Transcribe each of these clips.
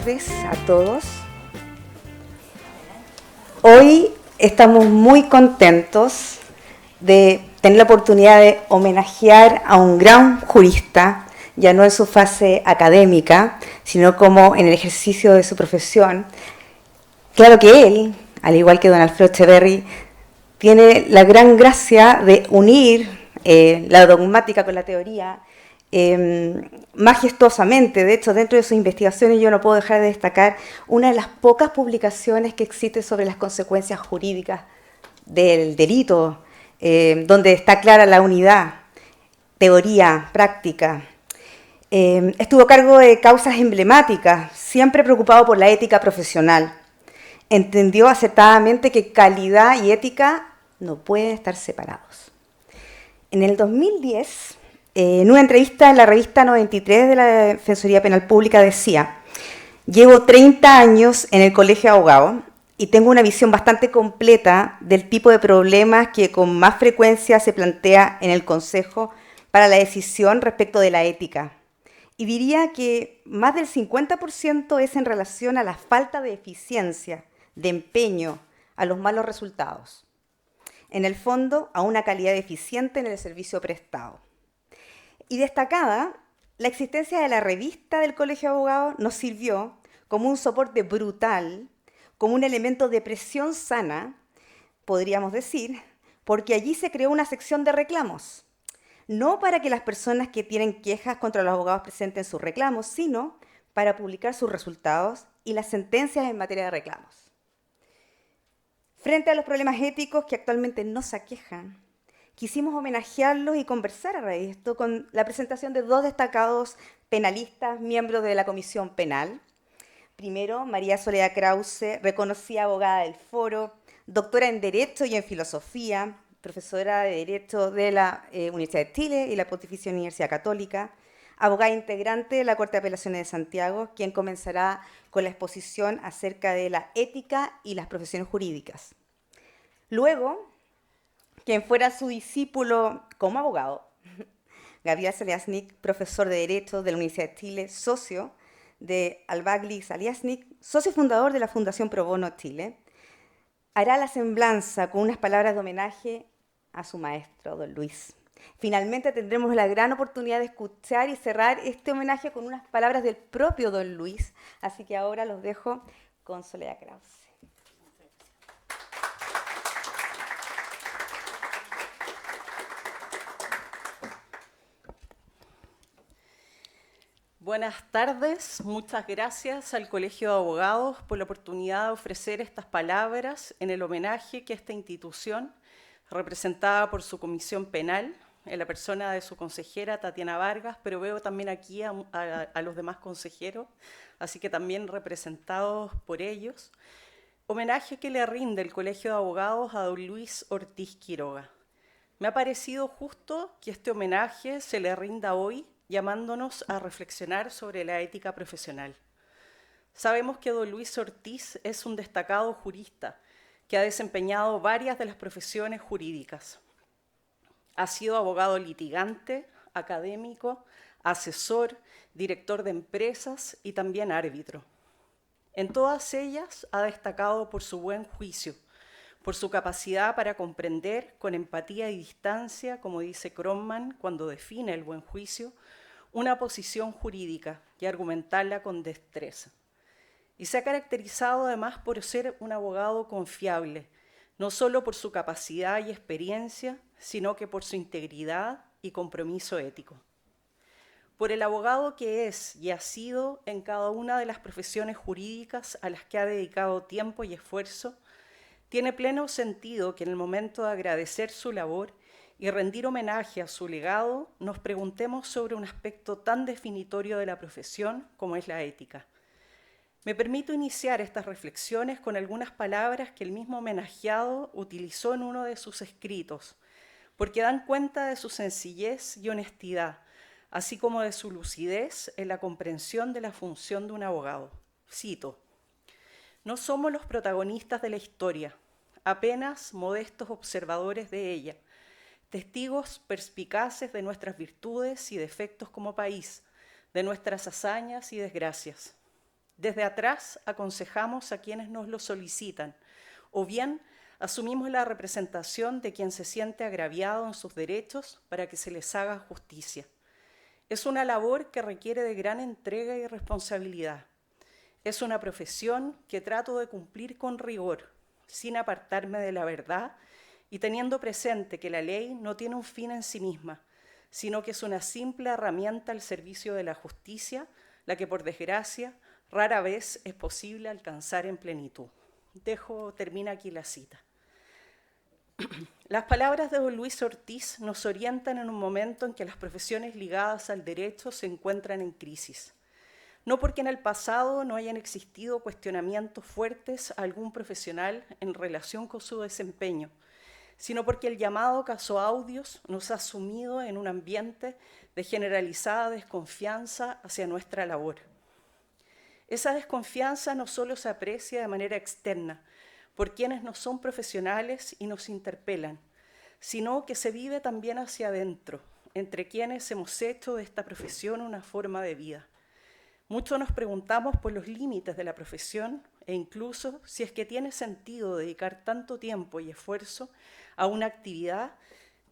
tardes a todos. Hoy estamos muy contentos de tener la oportunidad de homenajear a un gran jurista, ya no en su fase académica, sino como en el ejercicio de su profesión. Claro que él, al igual que don Alfredo Echeverri, tiene la gran gracia de unir la dogmática con la teoría majestuosamente. De hecho, dentro de sus investigaciones yo no puedo dejar de destacar una de las pocas publicaciones que existe sobre las consecuencias jurídicas del delito, donde está clara la unidad, teoría, práctica. Estuvo a cargo de causas emblemáticas, siempre preocupado por la ética profesional. Entendió acertadamente que calidad y ética no pueden estar separados. En el 2010, en una entrevista en la revista 93 de la Defensoría Penal Pública decía: llevo 30 años en el Colegio de Abogados y tengo una visión bastante completa del tipo de problemas que con más frecuencia se plantea en el Consejo para la decisión respecto de la ética. Y diría que más del 50% es en relación a la falta de eficiencia, de empeño, a los malos resultados. En el fondo, a una calidad deficiente en el servicio prestado. Y destacada, la existencia de la revista del Colegio de Abogados nos sirvió como un soporte brutal, como un elemento de presión sana, podríamos decir, porque allí se creó una sección de reclamos. No para que las personas que tienen quejas contra los abogados presenten sus reclamos, sino para publicar sus resultados y las sentencias en materia de reclamos. Frente a los problemas éticos que actualmente nos aquejan, quisimos homenajearlos y conversar a raíz de esto con la presentación de dos destacados penalistas, miembros de la Comisión Penal. Primero, María Soledad Krause, reconocida abogada del Foro, doctora en Derecho y en Filosofía, profesora de Derecho de la Universidad de Chile y la Pontificia Universidad Católica, abogada integrante de la Corte de Apelaciones de Santiago, quien comenzará con la exposición acerca de la ética y las profesiones jurídicas. Luego, quien fuera su discípulo como abogado, Gabriel Saliasnik, profesor de Derecho de la Universidad de Chile, socio de Albagli Saliasnik, socio fundador de la Fundación Pro Bono Chile, hará la semblanza con unas palabras de homenaje a su maestro, don Luis. Finalmente tendremos la gran oportunidad de escuchar y cerrar este homenaje con unas palabras del propio don Luis. Así que ahora los dejo con Soledad Krause. Buenas tardes, muchas gracias al Colegio de Abogados por la oportunidad de ofrecer estas palabras en el homenaje que esta institución, representada por su comisión penal, en la persona de su consejera Tatiana Vargas, pero veo también aquí a los demás consejeros, así que también representados por ellos, homenaje que le rinde el Colegio de Abogados a don Luis Ortiz Quiroga. Me ha parecido justo que este homenaje se le rinda hoy, llamándonos a reflexionar sobre la ética profesional. Sabemos que don Luis Ortiz es un destacado jurista que ha desempeñado varias de las profesiones jurídicas. Ha sido abogado litigante, académico, asesor, director de empresas y también árbitro. En todas ellas ha destacado por su buen juicio, por su capacidad para comprender con empatía y distancia, como dice Cronman cuando define el buen juicio, una posición jurídica y argumentarla con destreza. Y se ha caracterizado además por ser un abogado confiable, no solo por su capacidad y experiencia, sino que por su integridad y compromiso ético. Por el abogado que es y ha sido en cada una de las profesiones jurídicas a las que ha dedicado tiempo y esfuerzo, tiene pleno sentido que en el momento de agradecer su labor y rendir homenaje a su legado, nos preguntemos sobre un aspecto tan definitorio de la profesión como es la ética. Me permito iniciar estas reflexiones con algunas palabras que el mismo homenajeado utilizó en uno de sus escritos, porque dan cuenta de su sencillez y honestidad, así como de su lucidez en la comprensión de la función de un abogado. Cito: no somos los protagonistas de la historia, apenas modestos observadores de ella, testigos perspicaces de nuestras virtudes y defectos como país, de nuestras hazañas y desgracias. Desde atrás aconsejamos a quienes nos lo solicitan, o bien asumimos la representación de quien se siente agraviado en sus derechos para que se les haga justicia. Es una labor que requiere de gran entrega y responsabilidad. Es una profesión que trato de cumplir con rigor, sin apartarme de la verdad y teniendo presente que la ley no tiene un fin en sí misma, sino que es una simple herramienta al servicio de la justicia, la que por desgracia rara vez es posible alcanzar en plenitud. Termina aquí la cita. Las palabras de don Luis Ortiz nos orientan en un momento en que las profesiones ligadas al derecho se encuentran en crisis. No porque en el pasado no hayan existido cuestionamientos fuertes a algún profesional en relación con su desempeño, sino porque el llamado caso Audios nos ha sumido en un ambiente de generalizada desconfianza hacia nuestra labor. Esa desconfianza no solo se aprecia de manera externa por quienes no son profesionales y nos interpelan, sino que se vive también hacia adentro, entre quienes hemos hecho de esta profesión una forma de vida. Mucho nos preguntamos por los límites de la profesión e incluso si es que tiene sentido dedicar tanto tiempo y esfuerzo a una actividad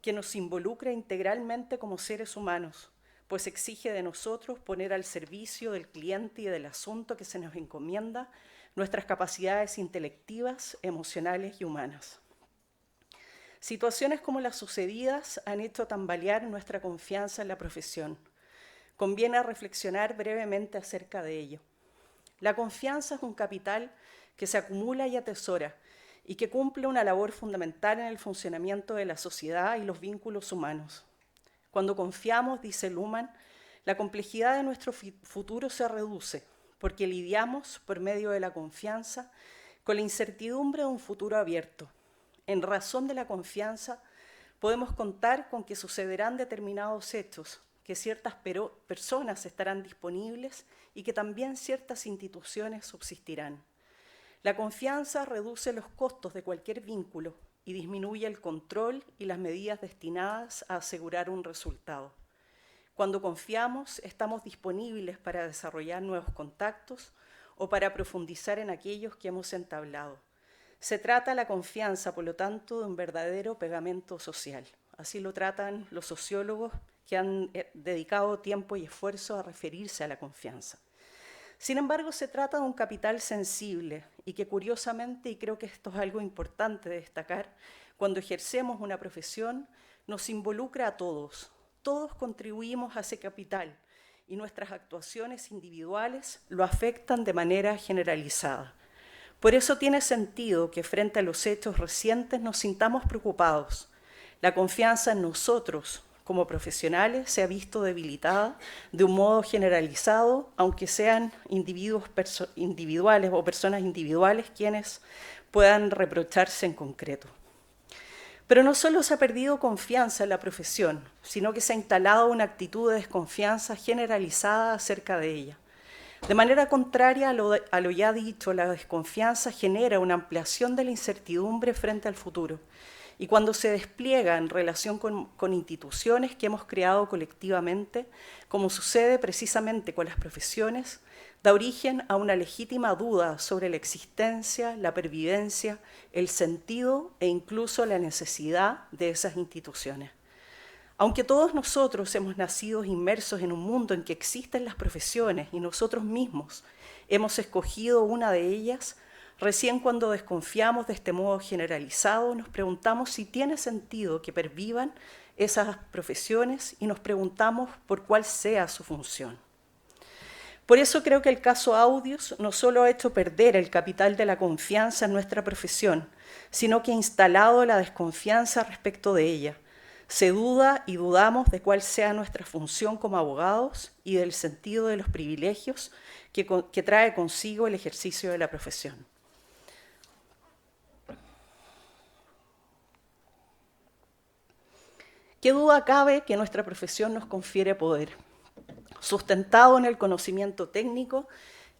que nos involucra integralmente como seres humanos, pues exige de nosotros poner al servicio del cliente y del asunto que se nos encomienda nuestras capacidades intelectivas, emocionales y humanas. Situaciones como las sucedidas han hecho tambalear nuestra confianza en la profesión. Conviene reflexionar brevemente acerca de ello. La confianza es un capital que se acumula y atesora y que cumple una labor fundamental en el funcionamiento de la sociedad y los vínculos humanos. Cuando confiamos, dice Luhmann, la complejidad de nuestro futuro se reduce porque lidiamos por medio de la confianza con la incertidumbre de un futuro abierto. En razón de la confianza, podemos contar con que sucederán determinados hechos, que ciertas personas estarán disponibles y que también ciertas instituciones subsistirán. La confianza reduce los costos de cualquier vínculo y disminuye el control y las medidas destinadas a asegurar un resultado. Cuando confiamos, estamos disponibles para desarrollar nuevos contactos o para profundizar en aquellos que hemos entablado. Se trata la confianza, por lo tanto, de un verdadero pegamento social. Así lo tratan los sociólogos que han dedicado tiempo y esfuerzo a referirse a la confianza. Sin embargo, se trata de un capital sensible y que curiosamente, y creo que esto es algo importante de destacar, cuando ejercemos una profesión nos involucra a todos. Todos contribuimos a ese capital y nuestras actuaciones individuales lo afectan de manera generalizada. Por eso tiene sentido que frente a los hechos recientes nos sintamos preocupados. La confianza en nosotros como profesionales se ha visto debilitada de un modo generalizado, aunque sean individuos individuales o personas individuales quienes puedan reprocharse en concreto. Pero no solo se ha perdido confianza en la profesión, sino que se ha instalado una actitud de desconfianza generalizada acerca de ella. De manera contraria a lo ya dicho, la desconfianza genera una ampliación de la incertidumbre frente al futuro. Y cuando se despliega en relación con instituciones que hemos creado colectivamente, como sucede precisamente con las profesiones, da origen a una legítima duda sobre la existencia, la pervivencia, el sentido e incluso la necesidad de esas instituciones. Aunque todos nosotros hemos nacido inmersos en un mundo en que existen las profesiones y nosotros mismos hemos escogido una de ellas, recién cuando desconfiamos de este modo generalizado nos preguntamos si tiene sentido que pervivan esas profesiones y nos preguntamos por cuál sea su función. Por eso creo que el caso Audios no solo ha hecho perder el capital de la confianza en nuestra profesión, sino que ha instalado la desconfianza respecto de ella. Se duda y dudamos de cuál sea nuestra función como abogados y del sentido de los privilegios que trae consigo el ejercicio de la profesión. ¿Qué duda cabe que nuestra profesión nos confiere poder? Sustentado en el conocimiento técnico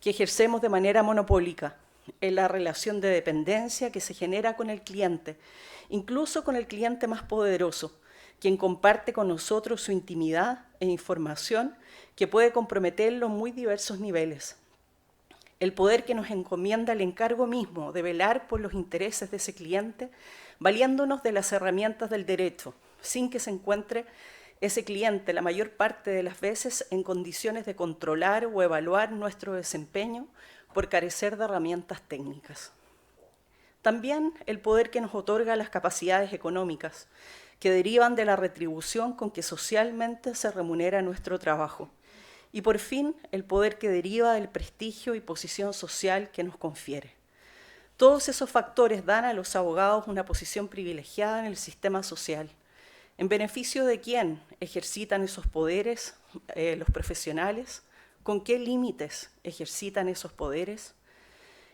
que ejercemos de manera monopólica, en la relación de dependencia que se genera con el cliente, incluso con el cliente más poderoso, quien comparte con nosotros su intimidad e información que puede comprometerlo en muy diversos niveles. el poder que nos encomienda el encargo mismo de velar por los intereses de ese cliente, valiéndonos de las herramientas del derecho, sin que se encuentre ese cliente la mayor parte de las veces en condiciones de controlar o evaluar nuestro desempeño por carecer de herramientas técnicas. También el poder que nos otorga las capacidades económicas, que derivan de la retribución con que socialmente se remunera nuestro trabajo. Y por fin, el poder que deriva del prestigio y posición social que nos confiere. Todos esos factores dan a los abogados una posición privilegiada en el sistema social. ¿En beneficio de quién ejercitan esos poderes los profesionales? ¿Con qué límites ejercitan esos poderes?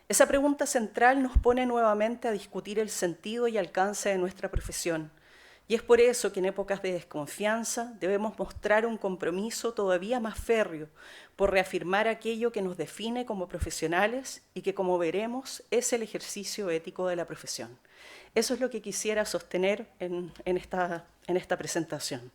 Esa pregunta central nos pone nuevamente a discutir el sentido y alcance de nuestra profesión. Y es por eso que en épocas de desconfianza debemos mostrar un compromiso todavía más férreo por reafirmar aquello que nos define como profesionales y que, como veremos, es el ejercicio ético de la profesión. Eso es lo que quisiera sostener en esta presentación.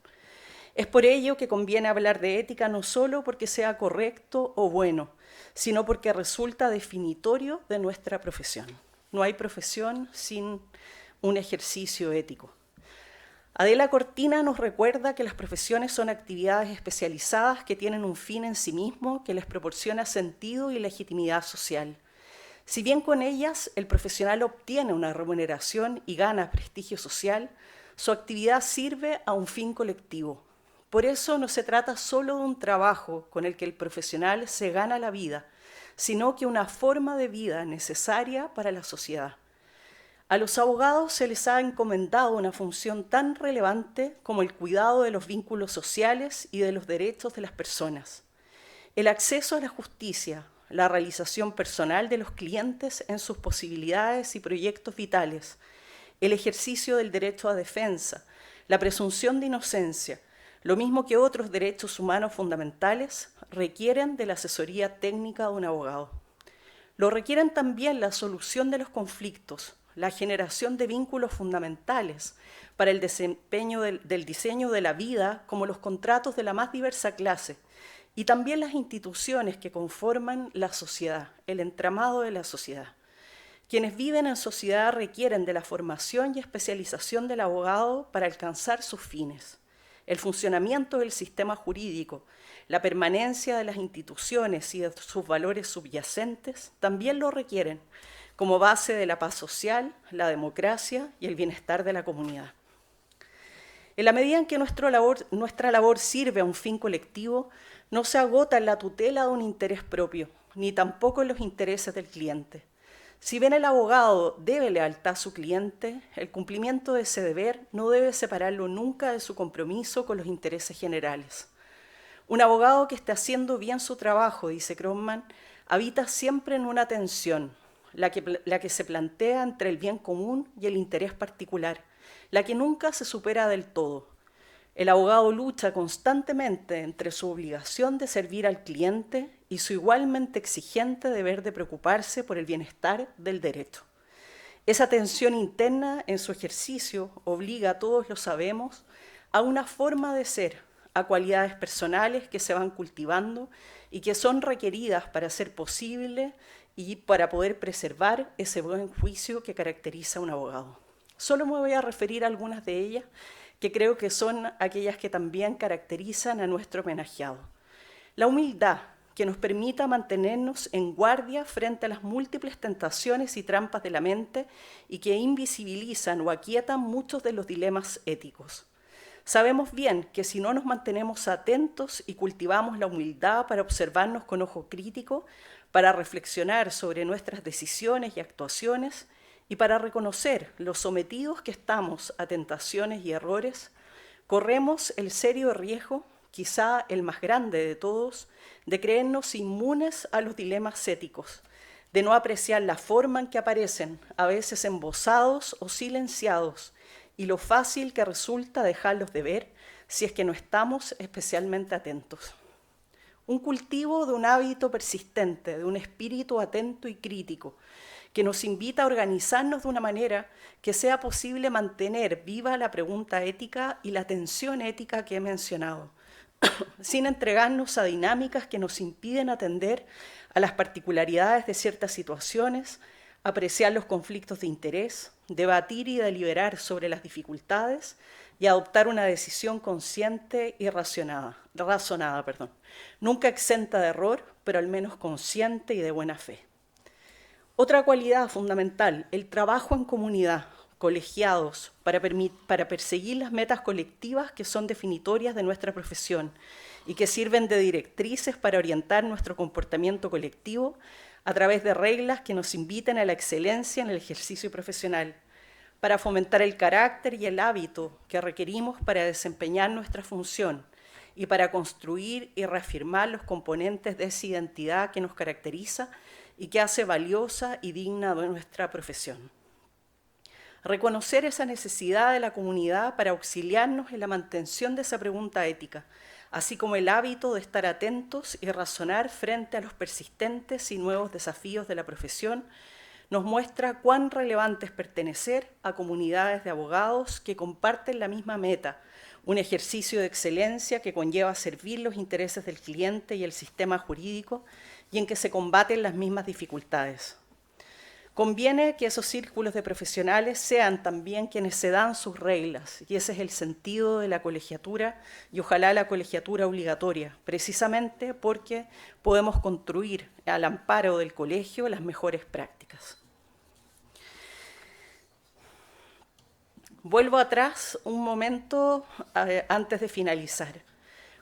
Es por ello que conviene hablar de ética no solo porque sea correcto o bueno, sino porque resulta definitorio de nuestra profesión. No hay profesión sin un ejercicio ético. Adela Cortina nos recuerda que las profesiones son actividades especializadas que tienen un fin en sí mismo que les proporciona sentido y legitimidad social. Si bien con ellas el profesional obtiene una remuneración y gana prestigio social, su actividad sirve a un fin colectivo. Por eso no se trata solo de un trabajo con el que el profesional se gana la vida, sino que una forma de vida necesaria para la sociedad. A los abogados se les ha encomendado una función tan relevante como el cuidado de los vínculos sociales y de los derechos de las personas. El acceso a la justicia, la realización personal de los clientes en sus posibilidades y proyectos vitales, el ejercicio del derecho a defensa, la presunción de inocencia, lo mismo que otros derechos humanos fundamentales, requieren de la asesoría técnica de un abogado. Lo requieren también la solución de los conflictos, la generación de vínculos fundamentales para el desempeño del diseño de la vida, como los contratos de la más diversa clase, y también las instituciones que conforman la sociedad, el entramado de la sociedad. Quienes viven en sociedad requieren de la formación y especialización del abogado para alcanzar sus fines. El funcionamiento del sistema jurídico, la permanencia de las instituciones y de sus valores subyacentes también lo requieren, como base de la paz social, la democracia y el bienestar de la comunidad. En la medida en que nuestra labor sirve a un fin colectivo, no se agota en la tutela de un interés propio, ni tampoco en los intereses del cliente. Si bien el abogado debe lealtad a su cliente, el cumplimiento de ese deber no debe separarlo nunca de su compromiso con los intereses generales. Un abogado que esté haciendo bien su trabajo, dice Krogman, habita siempre en una tensión, la que se plantea entre el bien común y el interés particular, la que nunca se supera del todo. El abogado lucha constantemente entre su obligación de servir al cliente y su igualmente exigente deber de preocuparse por el bienestar del derecho. Esa tensión interna en su ejercicio obliga, todos lo sabemos, a una forma de ser, a cualidades personales que se van cultivando y que son requeridas para ser posible y para poder preservar ese buen juicio que caracteriza a un abogado. Solo me voy a referir a algunas de ellas, que creo que son aquellas que también caracterizan a nuestro homenajeado. La humildad, que nos permita mantenernos en guardia frente a las múltiples tentaciones y trampas de la mente y que invisibilizan o aquietan muchos de los dilemas éticos. Sabemos bien que si no nos mantenemos atentos y cultivamos la humildad para observarnos con ojo crítico, para reflexionar sobre nuestras decisiones y actuaciones y para reconocer los sometidos que estamos a tentaciones y errores, corremos el serio riesgo, quizá el más grande de todos, de creernos inmunes a los dilemas éticos, de no apreciar la forma en que aparecen, a veces embozados o silenciados, y lo fácil que resulta dejarlos de ver si es que no estamos especialmente atentos. Un cultivo de un hábito persistente, de un espíritu atento y crítico, que nos invita a organizarnos de una manera que sea posible mantener viva la pregunta ética y la tensión ética que he mencionado. sin entregarnos a dinámicas que nos impiden atender a las particularidades de ciertas situaciones, apreciar los conflictos de interés, debatir y deliberar sobre las dificultades y adoptar una decisión consciente y razonada, nunca exenta de error, pero al menos consciente y de buena fe. Otra cualidad fundamental, el trabajo en comunidad, colegiados, para perseguir las metas colectivas que son definitorias de nuestra profesión y que sirven de directrices para orientar nuestro comportamiento colectivo a través de reglas que nos inviten a la excelencia en el ejercicio profesional, para fomentar el carácter y el hábito que requerimos para desempeñar nuestra función y para construir y reafirmar los componentes de esa identidad que nos caracteriza y que hace valiosa y digna de nuestra profesión. Reconocer esa necesidad de la comunidad para auxiliarnos en la mantención de esa pregunta ética, así como el hábito de estar atentos y razonar frente a los persistentes y nuevos desafíos de la profesión, nos muestra cuán relevante es pertenecer a comunidades de abogados que comparten la misma meta, un ejercicio de excelencia que conlleva servir los intereses del cliente y el sistema jurídico y en que se combaten las mismas dificultades. Conviene que esos círculos de profesionales sean también quienes se dan sus reglas, y ese es el sentido de la colegiatura, y ojalá la colegiatura obligatoria, precisamente porque podemos construir al amparo del colegio las mejores prácticas. Vuelvo atrás un momento antes de finalizar.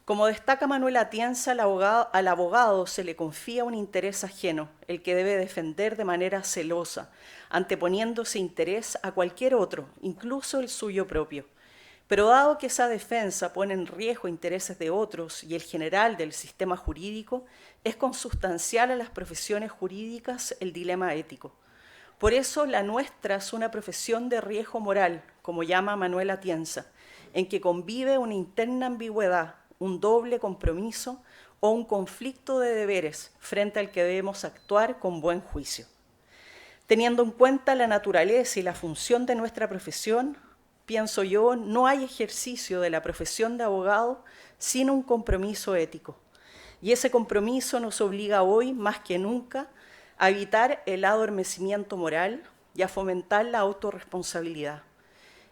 Como destaca Manuel Atienza, al abogado se le confía un interés ajeno, el que debe defender de manera celosa, anteponiendo ese interés a cualquier otro, incluso el suyo propio. Pero dado que esa defensa pone en riesgo intereses de otros y el general del sistema jurídico, es consustancial a las profesiones jurídicas el dilema ético. Por eso la nuestra es una profesión de riesgo moral, como llama Manuel Atienza, en que convive una interna ambigüedad, un doble compromiso o un conflicto de deberes frente al que debemos actuar con buen juicio. Teniendo en cuenta la naturaleza y la función de nuestra profesión, pienso yo, no hay ejercicio de la profesión de abogado sin un compromiso ético. Y ese compromiso nos obliga hoy, más que nunca, a evitar el adormecimiento moral y a fomentar la autorresponsabilidad.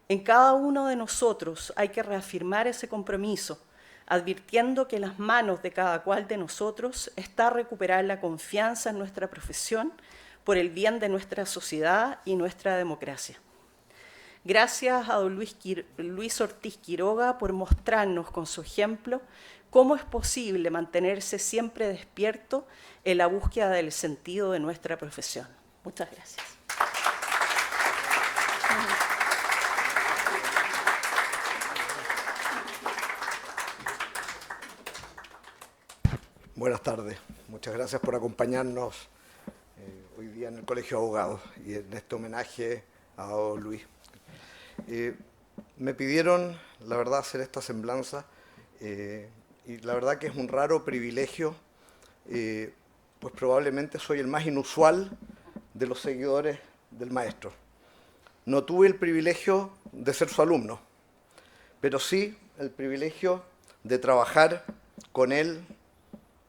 En cada uno de nosotros hay que reafirmar ese compromiso, advirtiendo que en las manos de cada cual de nosotros está recuperar la confianza en nuestra profesión por el bien de nuestra sociedad y nuestra democracia. Gracias a don Luis Ortiz Quiroga por mostrarnos con su ejemplo cómo es posible mantenerse siempre despierto en la búsqueda del sentido de nuestra profesión. Muchas gracias. Buenas tardes. Muchas gracias por acompañarnos hoy día en el Colegio de Abogados y en este homenaje a don Luis. Me pidieron, la verdad, hacer esta semblanza y la verdad que es un raro privilegio, pues probablemente soy el más inusual de los seguidores del maestro. No tuve el privilegio de ser su alumno, pero sí el privilegio de trabajar con él,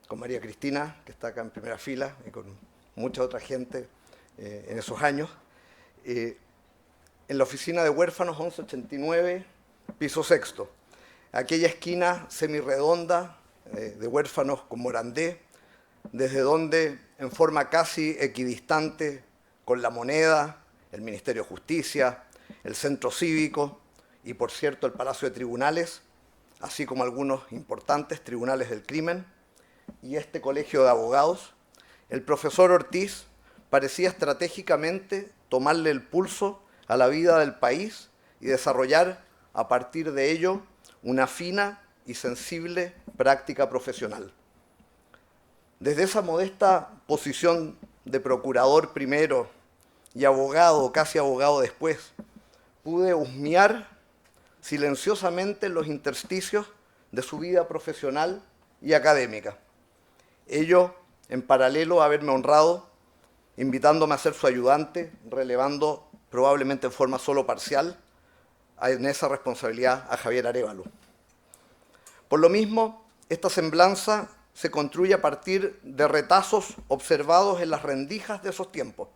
con María Cristina, que está acá en primera fila, y con mucha otra gente en esos años, en la oficina de huérfanos 1189, piso sexto. Aquella esquina semirredonda de huérfanos con Morandé, desde donde, en forma casi equidistante con La Moneda, el Ministerio de Justicia, el Centro Cívico y, por cierto, el Palacio de Tribunales, así como algunos importantes tribunales del crimen, y este colegio de abogados, el profesor Ortiz parecía estratégicamente tomarle el pulso a la vida del país y desarrollar a partir de ello una fina y sensible práctica profesional. Desde esa modesta posición de procurador primero y abogado, casi abogado después, pude husmear silenciosamente los intersticios de su vida profesional y académica. Ello en paralelo a haberme honrado, invitándome a ser su ayudante, relevando probablemente en forma solo parcial en esa responsabilidad a Javier Arévalo. Por lo mismo, esta semblanza se construye a partir de retazos observados en las rendijas de esos tiempos,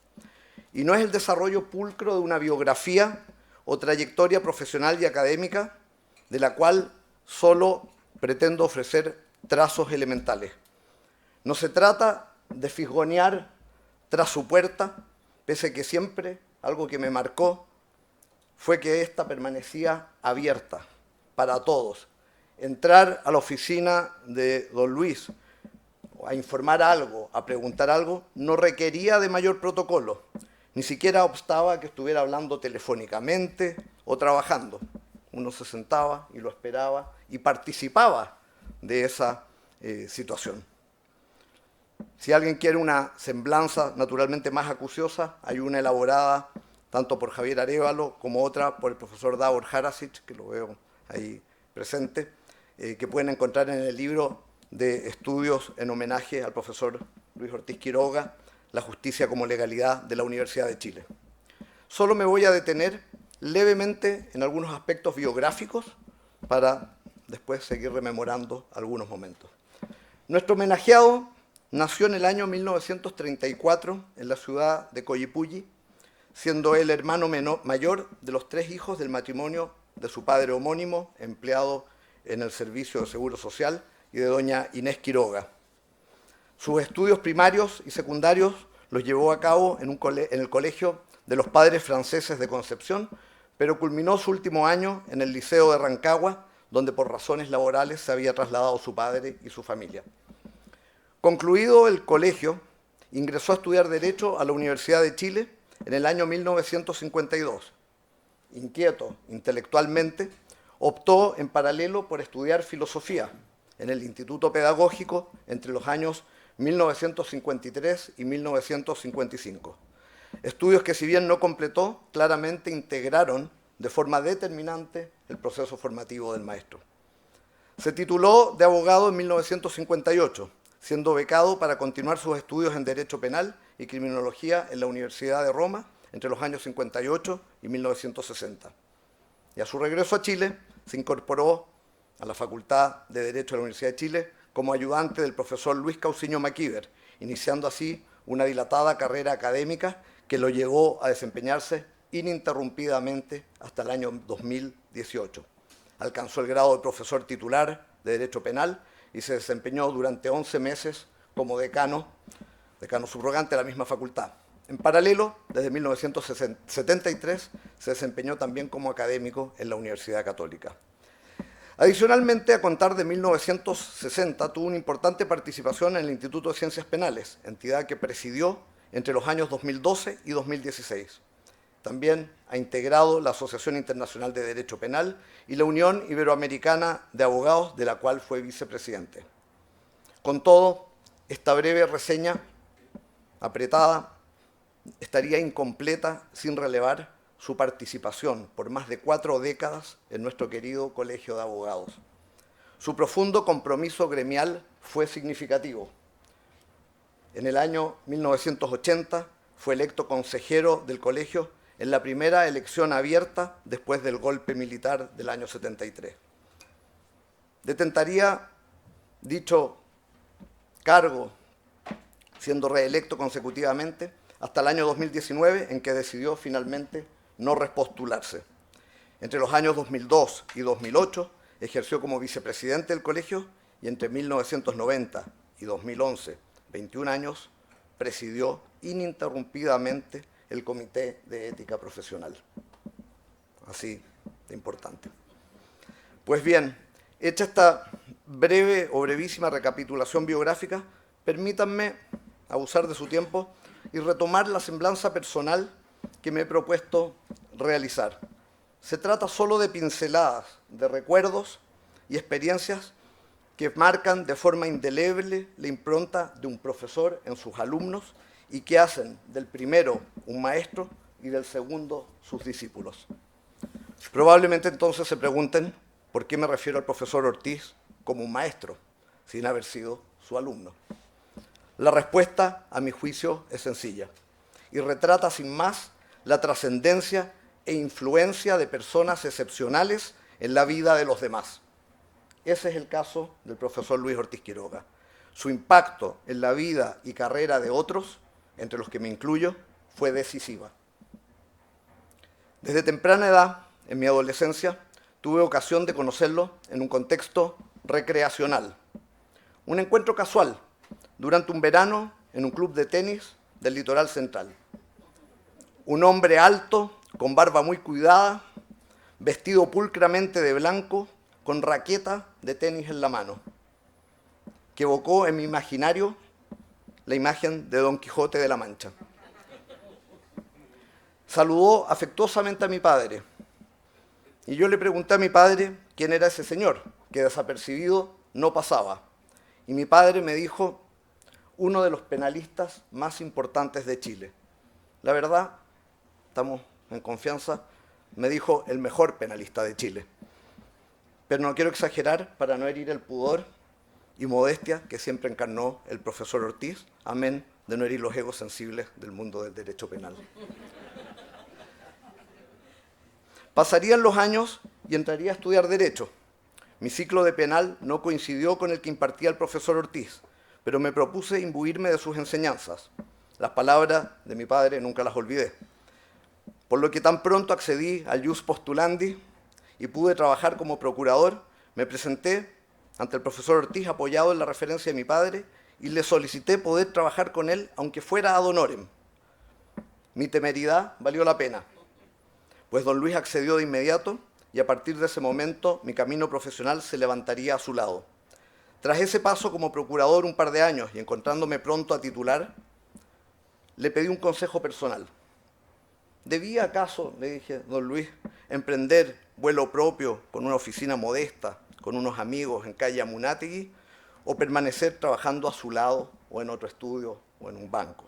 y no es el desarrollo pulcro de una biografía o trayectoria profesional y académica de la cual solo pretendo ofrecer trazos elementales. No se trata de fisgonear tras su puerta, pese a que siempre algo que me marcó fue que ésta permanecía abierta para todos. Entrar a la oficina de don Luis a informar algo, a preguntar algo, no requería de mayor protocolo. Ni siquiera obstaba a que estuviera hablando telefónicamente o trabajando. Uno se sentaba y lo esperaba y participaba de esa situación. Si alguien quiere una semblanza naturalmente más acuciosa, hay una elaborada tanto por Javier Arévalo como otra por el profesor Davor Harasic, que lo veo ahí presente, que pueden encontrar en el libro de estudios en homenaje al profesor Luis Ortiz Quiroga, La justicia como legalidad de la Universidad de Chile. Solo me voy a detener levemente en algunos aspectos biográficos para después seguir rememorando algunos momentos. Nuestro homenajeado nació en el año 1934 en la ciudad de Coyipulli, siendo él hermano mayor de los 3 hijos del matrimonio de su padre homónimo, empleado en el Servicio de Seguro Social, y de doña Inés Quiroga. Sus estudios primarios y secundarios los llevó a cabo en el Colegio de los Padres Franceses de Concepción, pero culminó su último año en el Liceo de Rancagua, donde por razones laborales se había trasladado su padre y su familia. Concluido el colegio, ingresó a estudiar Derecho a la Universidad de Chile en el año 1952. Inquieto intelectualmente, optó en paralelo por estudiar Filosofía en el Instituto Pedagógico entre los años 1953 y 1955. Estudios que, si bien no completó, claramente integraron de forma determinante el proceso formativo del maestro. Se tituló de abogado en 1958, siendo becado para continuar sus estudios en Derecho Penal y Criminología en la Universidad de Roma entre los años 58 y 1960. Y a su regreso a Chile, se incorporó a la Facultad de Derecho de la Universidad de Chile como ayudante del profesor Luis Cauciño Maquíver, iniciando así una dilatada carrera académica que lo llevó a desempeñarse ininterrumpidamente hasta el año 2018. Alcanzó el grado de profesor titular de Derecho Penal y se desempeñó durante 11 meses como decano subrogante de la misma facultad. En paralelo, desde 1973, se desempeñó también como académico en la Universidad Católica. Adicionalmente, a contar de 1960, tuvo una importante participación en el Instituto de Ciencias Penales, entidad que presidió entre los años 2012 y 2016. También ha integrado la Asociación Internacional de Derecho Penal y la Unión Iberoamericana de Abogados, de la cual fue vicepresidente. Con todo, esta breve reseña apretada estaría incompleta sin relevar su participación por más de 4 décadas en nuestro querido Colegio de Abogados. Su profundo compromiso gremial fue significativo. En el año 1980 fue electo consejero del colegio en la primera elección abierta después del golpe militar del año 73. Detentaría dicho cargo, siendo reelecto consecutivamente, hasta el año 2019, en que decidió finalmente no repostularse. Entre los años 2002 y 2008 ejerció como vicepresidente del colegio y entre 1990 y 2011, 21 años, presidió ininterrumpidamente el Comité de Ética Profesional. Así de importante. Pues bien, hecha esta breve o brevísima recapitulación biográfica, permítanme abusar de su tiempo y retomar la semblanza personal que me he propuesto realizar. Se trata solo de pinceladas, de recuerdos y experiencias que marcan de forma indeleble la impronta de un profesor en sus alumnos y que hacen del primero un maestro y del segundo sus discípulos. Probablemente entonces se pregunten por qué me refiero al profesor Ortiz como un maestro, sin haber sido su alumno. La respuesta, a mi juicio, es sencilla y retrata sin más la trascendencia e influencia de personas excepcionales en la vida de los demás. Ese es el caso del profesor Luis Ortiz Quiroga. Su impacto en la vida y carrera de otros, entre los que me incluyo, fue decisiva. Desde temprana edad, en mi adolescencia, tuve ocasión de conocerlo en un contexto recreacional. Un encuentro casual durante un verano en un club de tenis del Litoral Central. Un hombre alto, con barba muy cuidada, vestido pulcramente de blanco, con raqueta de tenis en la mano, que evocó en mi imaginario la imagen de Don Quijote de la Mancha. Saludó afectuosamente a mi padre, y yo le pregunté a mi padre quién era ese señor, que desapercibido no pasaba. Y mi padre me dijo, uno de los penalistas más importantes de Chile. La verdad, estamos en confianza, me dijo el mejor penalista de Chile. Pero no quiero exagerar para no herir el pudor y modestia que siempre encarnó el profesor Ortiz, amén de no herir los egos sensibles del mundo del derecho penal. Pasarían los años y entraría a estudiar Derecho. Mi ciclo de penal no coincidió con el que impartía el profesor Ortiz, pero me propuse imbuirme de sus enseñanzas. Las palabras de mi padre nunca las olvidé. Por lo que tan pronto accedí al ius postulandi y pude trabajar como procurador, me presenté ante el profesor Ortiz apoyado en la referencia de mi padre y le solicité poder trabajar con él aunque fuera ad honorem. Mi temeridad valió la pena, pues don Luis accedió de inmediato y a partir de ese momento mi camino profesional se levantaría a su lado. Tras ese paso como procurador un par de años y encontrándome pronto a titular, le pedí un consejo personal. ¿Debía acaso, le dije, don Luis, emprender vuelo propio con una oficina modesta, con unos amigos en calle Amunátegui, o permanecer trabajando a su lado o en otro estudio o en un banco?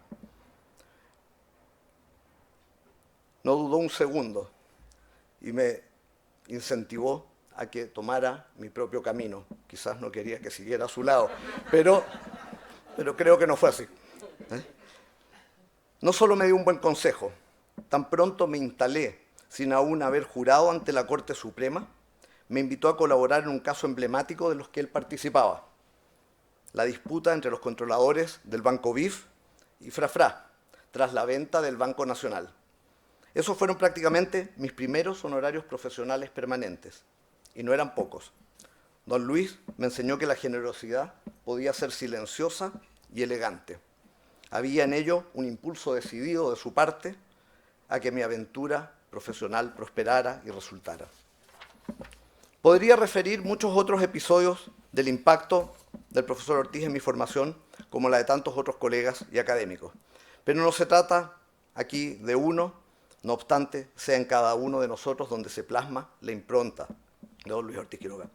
No dudó un segundo y me incentivó a que tomara mi propio camino. Quizás no quería que siguiera a su lado, pero creo que no fue así. No solo me dio un buen consejo, tan pronto me instalé, sin aún haber jurado ante la Corte Suprema, me invitó a colaborar en un caso emblemático de los que él participaba, la disputa entre los controladores del Banco BIF y Frafra, tras la venta del Banco Nacional. Esos fueron prácticamente mis primeros honorarios profesionales permanentes, y no eran pocos. Don Luis me enseñó que la generosidad podía ser silenciosa y elegante. Había en ello un impulso decidido de su parte a que mi aventura profesional prosperara y resultara. Podría referir muchos otros episodios del impacto del profesor Ortiz en mi formación, como la de tantos otros colegas y académicos. Pero no se trata aquí de uno, no obstante, sea en cada uno de nosotros donde se plasma la impronta de don Luis Ortiz Quiroga.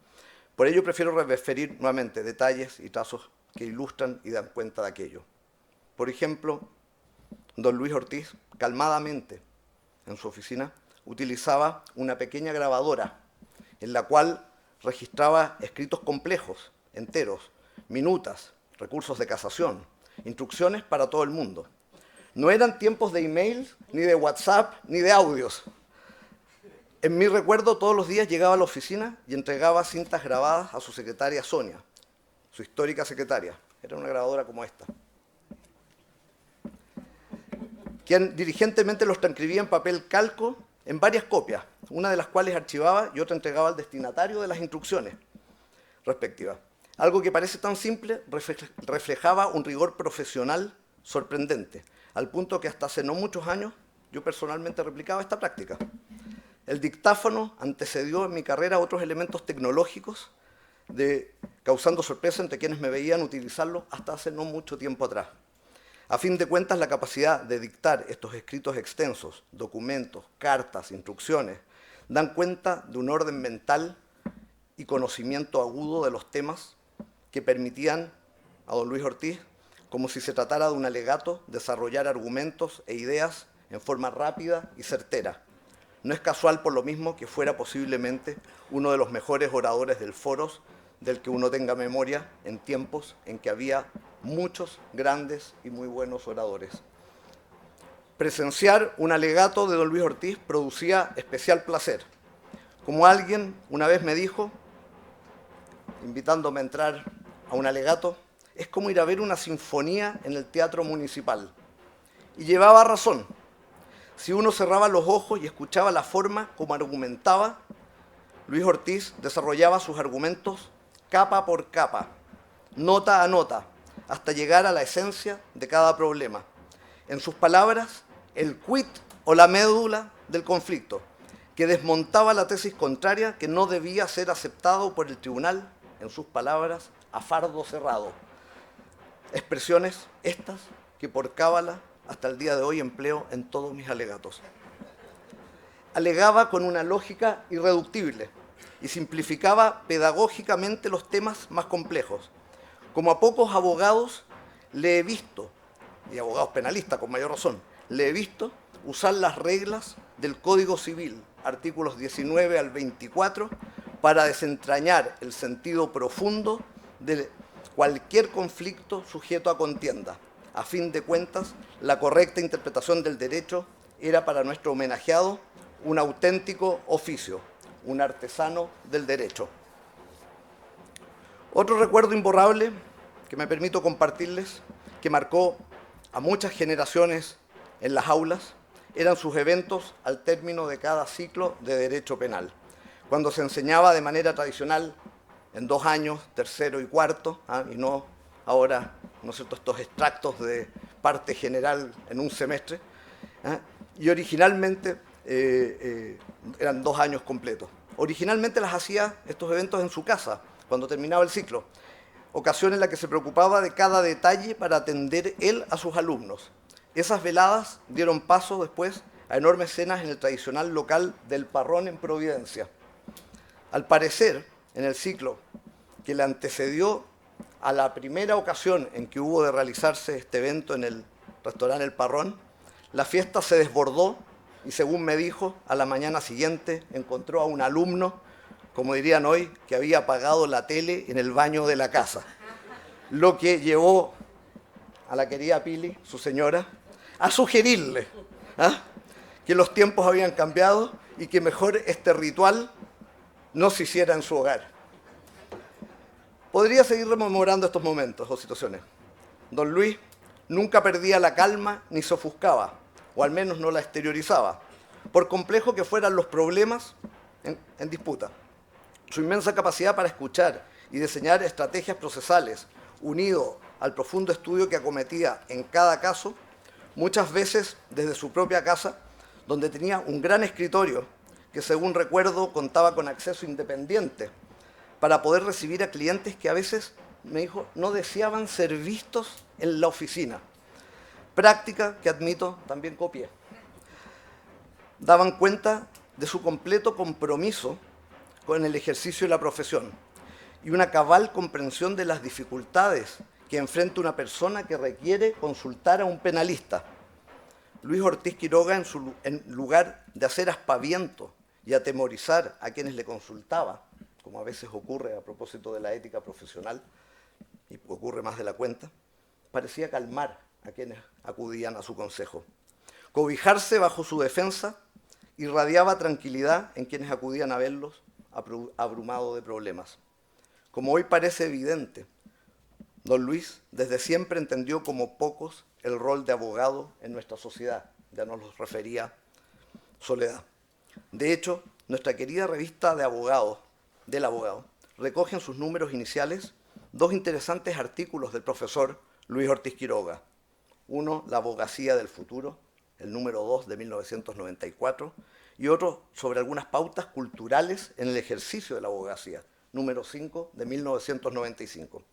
Por ello prefiero referir nuevamente detalles y trazos que ilustran y dan cuenta de aquello. Por ejemplo, don Luis Ortiz, calmadamente, en su oficina, utilizaba una pequeña grabadora en la cual registraba escritos complejos, enteros, minutas, recursos de casación, instrucciones para todo el mundo. No eran tiempos de emails, ni de WhatsApp, ni de audios. En mi recuerdo, todos los días llegaba a la oficina y entregaba cintas grabadas a su secretaria Sonia, su histórica secretaria. Era una grabadora como esta, quien diligentemente los transcribía en papel calco en varias copias, una de las cuales archivaba y otra entregaba al destinatario de las instrucciones respectivas. Algo que parece tan simple reflejaba un rigor profesional sorprendente, al punto que hasta hace no muchos años yo personalmente replicaba esta práctica. El dictáfono antecedió en mi carrera otros elementos tecnológicos, causando sorpresa entre quienes me veían utilizarlo hasta hace no mucho tiempo atrás. A fin de cuentas, la capacidad de dictar estos escritos extensos, documentos, cartas, instrucciones, dan cuenta de un orden mental y conocimiento agudo de los temas que permitían a don Luis Ortiz, como si se tratara de un alegato, desarrollar argumentos e ideas en forma rápida y certera. No es casual, por lo mismo, que fuera posiblemente uno de los mejores oradores del Foros del que uno tenga memoria en tiempos en que había muchos grandes y muy buenos oradores. Presenciar un alegato de don Luis Ortiz producía especial placer. Como alguien una vez me dijo, invitándome a entrar a un alegato, es como ir a ver una sinfonía en el Teatro Municipal. Y llevaba razón. Si uno cerraba los ojos y escuchaba la forma como argumentaba, Luis Ortiz desarrollaba sus argumentos capa por capa, nota a nota, hasta llegar a la esencia de cada problema. En sus palabras, el quid o la médula del conflicto, que desmontaba la tesis contraria que no debía ser aceptado por el tribunal, en sus palabras, a fardo cerrado. Expresiones estas que por cábala hasta el día de hoy empleo en todos mis alegatos. Alegaba con una lógica irreductible y simplificaba pedagógicamente los temas más complejos. Como a pocos abogados le he visto, y abogados penalistas con mayor razón, le he visto usar las reglas del Código Civil, artículos 19 al 24, para desentrañar el sentido profundo de cualquier conflicto sujeto a contienda. A fin de cuentas, la correcta interpretación del derecho era para nuestro homenajeado un auténtico oficio, un artesano del derecho. Otro recuerdo imborrable que me permito compartirles, que marcó a muchas generaciones en las aulas, eran sus eventos al término de cada ciclo de derecho penal, cuando se enseñaba de manera tradicional en 2 años, tercero y cuarto, y no ahora, ¿no es cierto?, estos extractos de parte general en un semestre, y originalmente eran 2 años completos. Originalmente las hacía estos eventos en su casa, cuando terminaba el ciclo, ocasión en la que se preocupaba de cada detalle para atender él a sus alumnos. Esas veladas dieron paso después a enormes cenas en el tradicional local del Parrón en Providencia. Al parecer, en el ciclo que le antecedió a la primera ocasión en que hubo de realizarse este evento en el restaurante El Parrón, la fiesta se desbordó y, según me dijo, a la mañana siguiente encontró a un alumno, como dirían hoy, que había apagado la tele en el baño de la casa, lo que llevó a la querida Pili, su señora, a sugerirle que los tiempos habían cambiado y que mejor este ritual no se hiciera en su hogar. Podría seguir rememorando estos momentos o situaciones. Don Luis nunca perdía la calma ni se ofuscaba, o al menos no la exteriorizaba, por complejo que fueran los problemas en disputa. Su inmensa capacidad para escuchar y diseñar estrategias procesales, unido al profundo estudio que acometía en cada caso, muchas veces desde su propia casa, donde tenía un gran escritorio que, según recuerdo, contaba con acceso independiente para poder recibir a clientes que a veces, me dijo, no deseaban ser vistos en la oficina. Práctica que, admito, también copié. Daban cuenta de su completo compromiso con el ejercicio de la profesión y una cabal comprensión de las dificultades que enfrenta una persona que requiere consultar a un penalista. Luis Ortiz Quiroga, en lugar de hacer aspaviento y atemorizar a quienes le consultaba, como a veces ocurre a propósito de la ética profesional, y ocurre más de la cuenta, parecía calmar a quienes acudían a su consejo. Cobijarse bajo su defensa irradiaba tranquilidad en quienes acudían a verlos abrumado de problemas. Como hoy parece evidente, don Luis desde siempre entendió como pocos el rol de abogado en nuestra sociedad. Ya nos lo refería Soledad. De hecho, nuestra querida revista de abogados, del abogado, recoge en sus números iniciales 2 interesantes artículos del profesor Luis Ortiz Quiroga. Uno, La abogacía del futuro, el número 2 de 1994, y otro sobre algunas pautas culturales en el ejercicio de la abogacía, número 5 de 1995.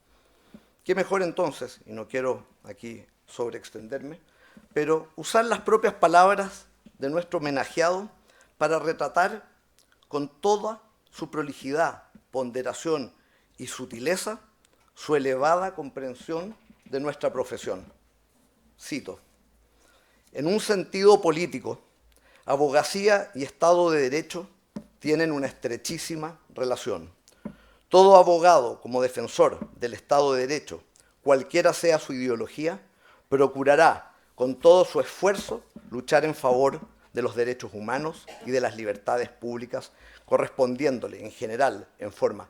¿Qué mejor entonces, y no quiero aquí sobreextenderme, pero usar las propias palabras de nuestro homenajeado para retratar con toda su prolijidad, ponderación y sutileza su elevada comprensión de nuestra profesión? Cito: en un sentido político, abogacía y Estado de Derecho tienen una estrechísima relación. Todo abogado, como defensor del Estado de Derecho, cualquiera sea su ideología, procurará con todo su esfuerzo luchar en favor de los derechos humanos y de las libertades públicas, correspondiéndole en general, en forma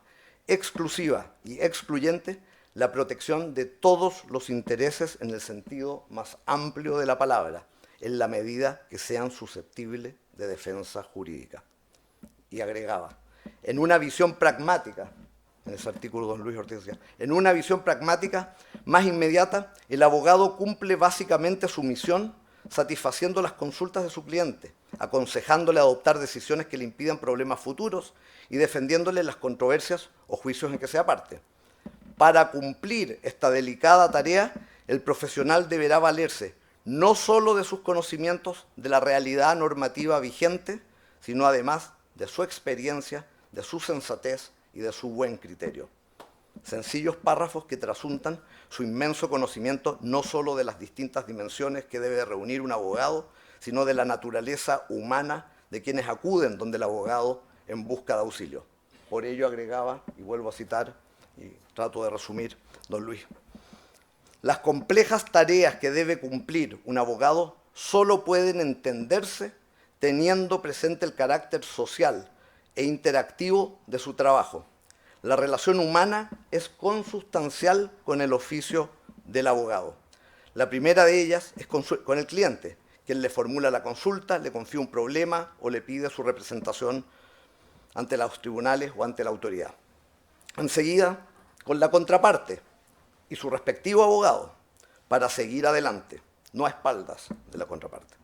exclusiva y excluyente la protección de todos los intereses en el sentido más amplio de la palabra, en la medida que sean susceptibles de defensa jurídica. Y agregaba, en una visión pragmática, en ese artículo don Luis Ortiz decía, en una visión pragmática más inmediata, el abogado cumple básicamente su misión satisfaciendo las consultas de su cliente, aconsejándole adoptar decisiones que le impidan problemas futuros y defendiéndole las controversias o juicios en que sea parte. Para cumplir esta delicada tarea, el profesional deberá valerse no solo de sus conocimientos de la realidad normativa vigente, sino además de su experiencia, de su sensatez y de su buen criterio. Sencillos párrafos que trasuntan su inmenso conocimiento no solo de las distintas dimensiones que debe reunir un abogado, sino de la naturaleza humana de quienes acuden donde el abogado en busca de auxilio. Por ello agregaba, y vuelvo a citar, y trato de resumir, don Luis, las complejas tareas que debe cumplir un abogado solo pueden entenderse teniendo presente el carácter social e interactivo de su trabajo. La relación humana es consustancial con el oficio del abogado. La primera de ellas es con el cliente, quien le formula la consulta, le confía un problema o le pide su representación ante los tribunales o ante la autoridad. Enseguida, con la contraparte y su respectivo abogado, para seguir adelante, no a espaldas de la contraparte.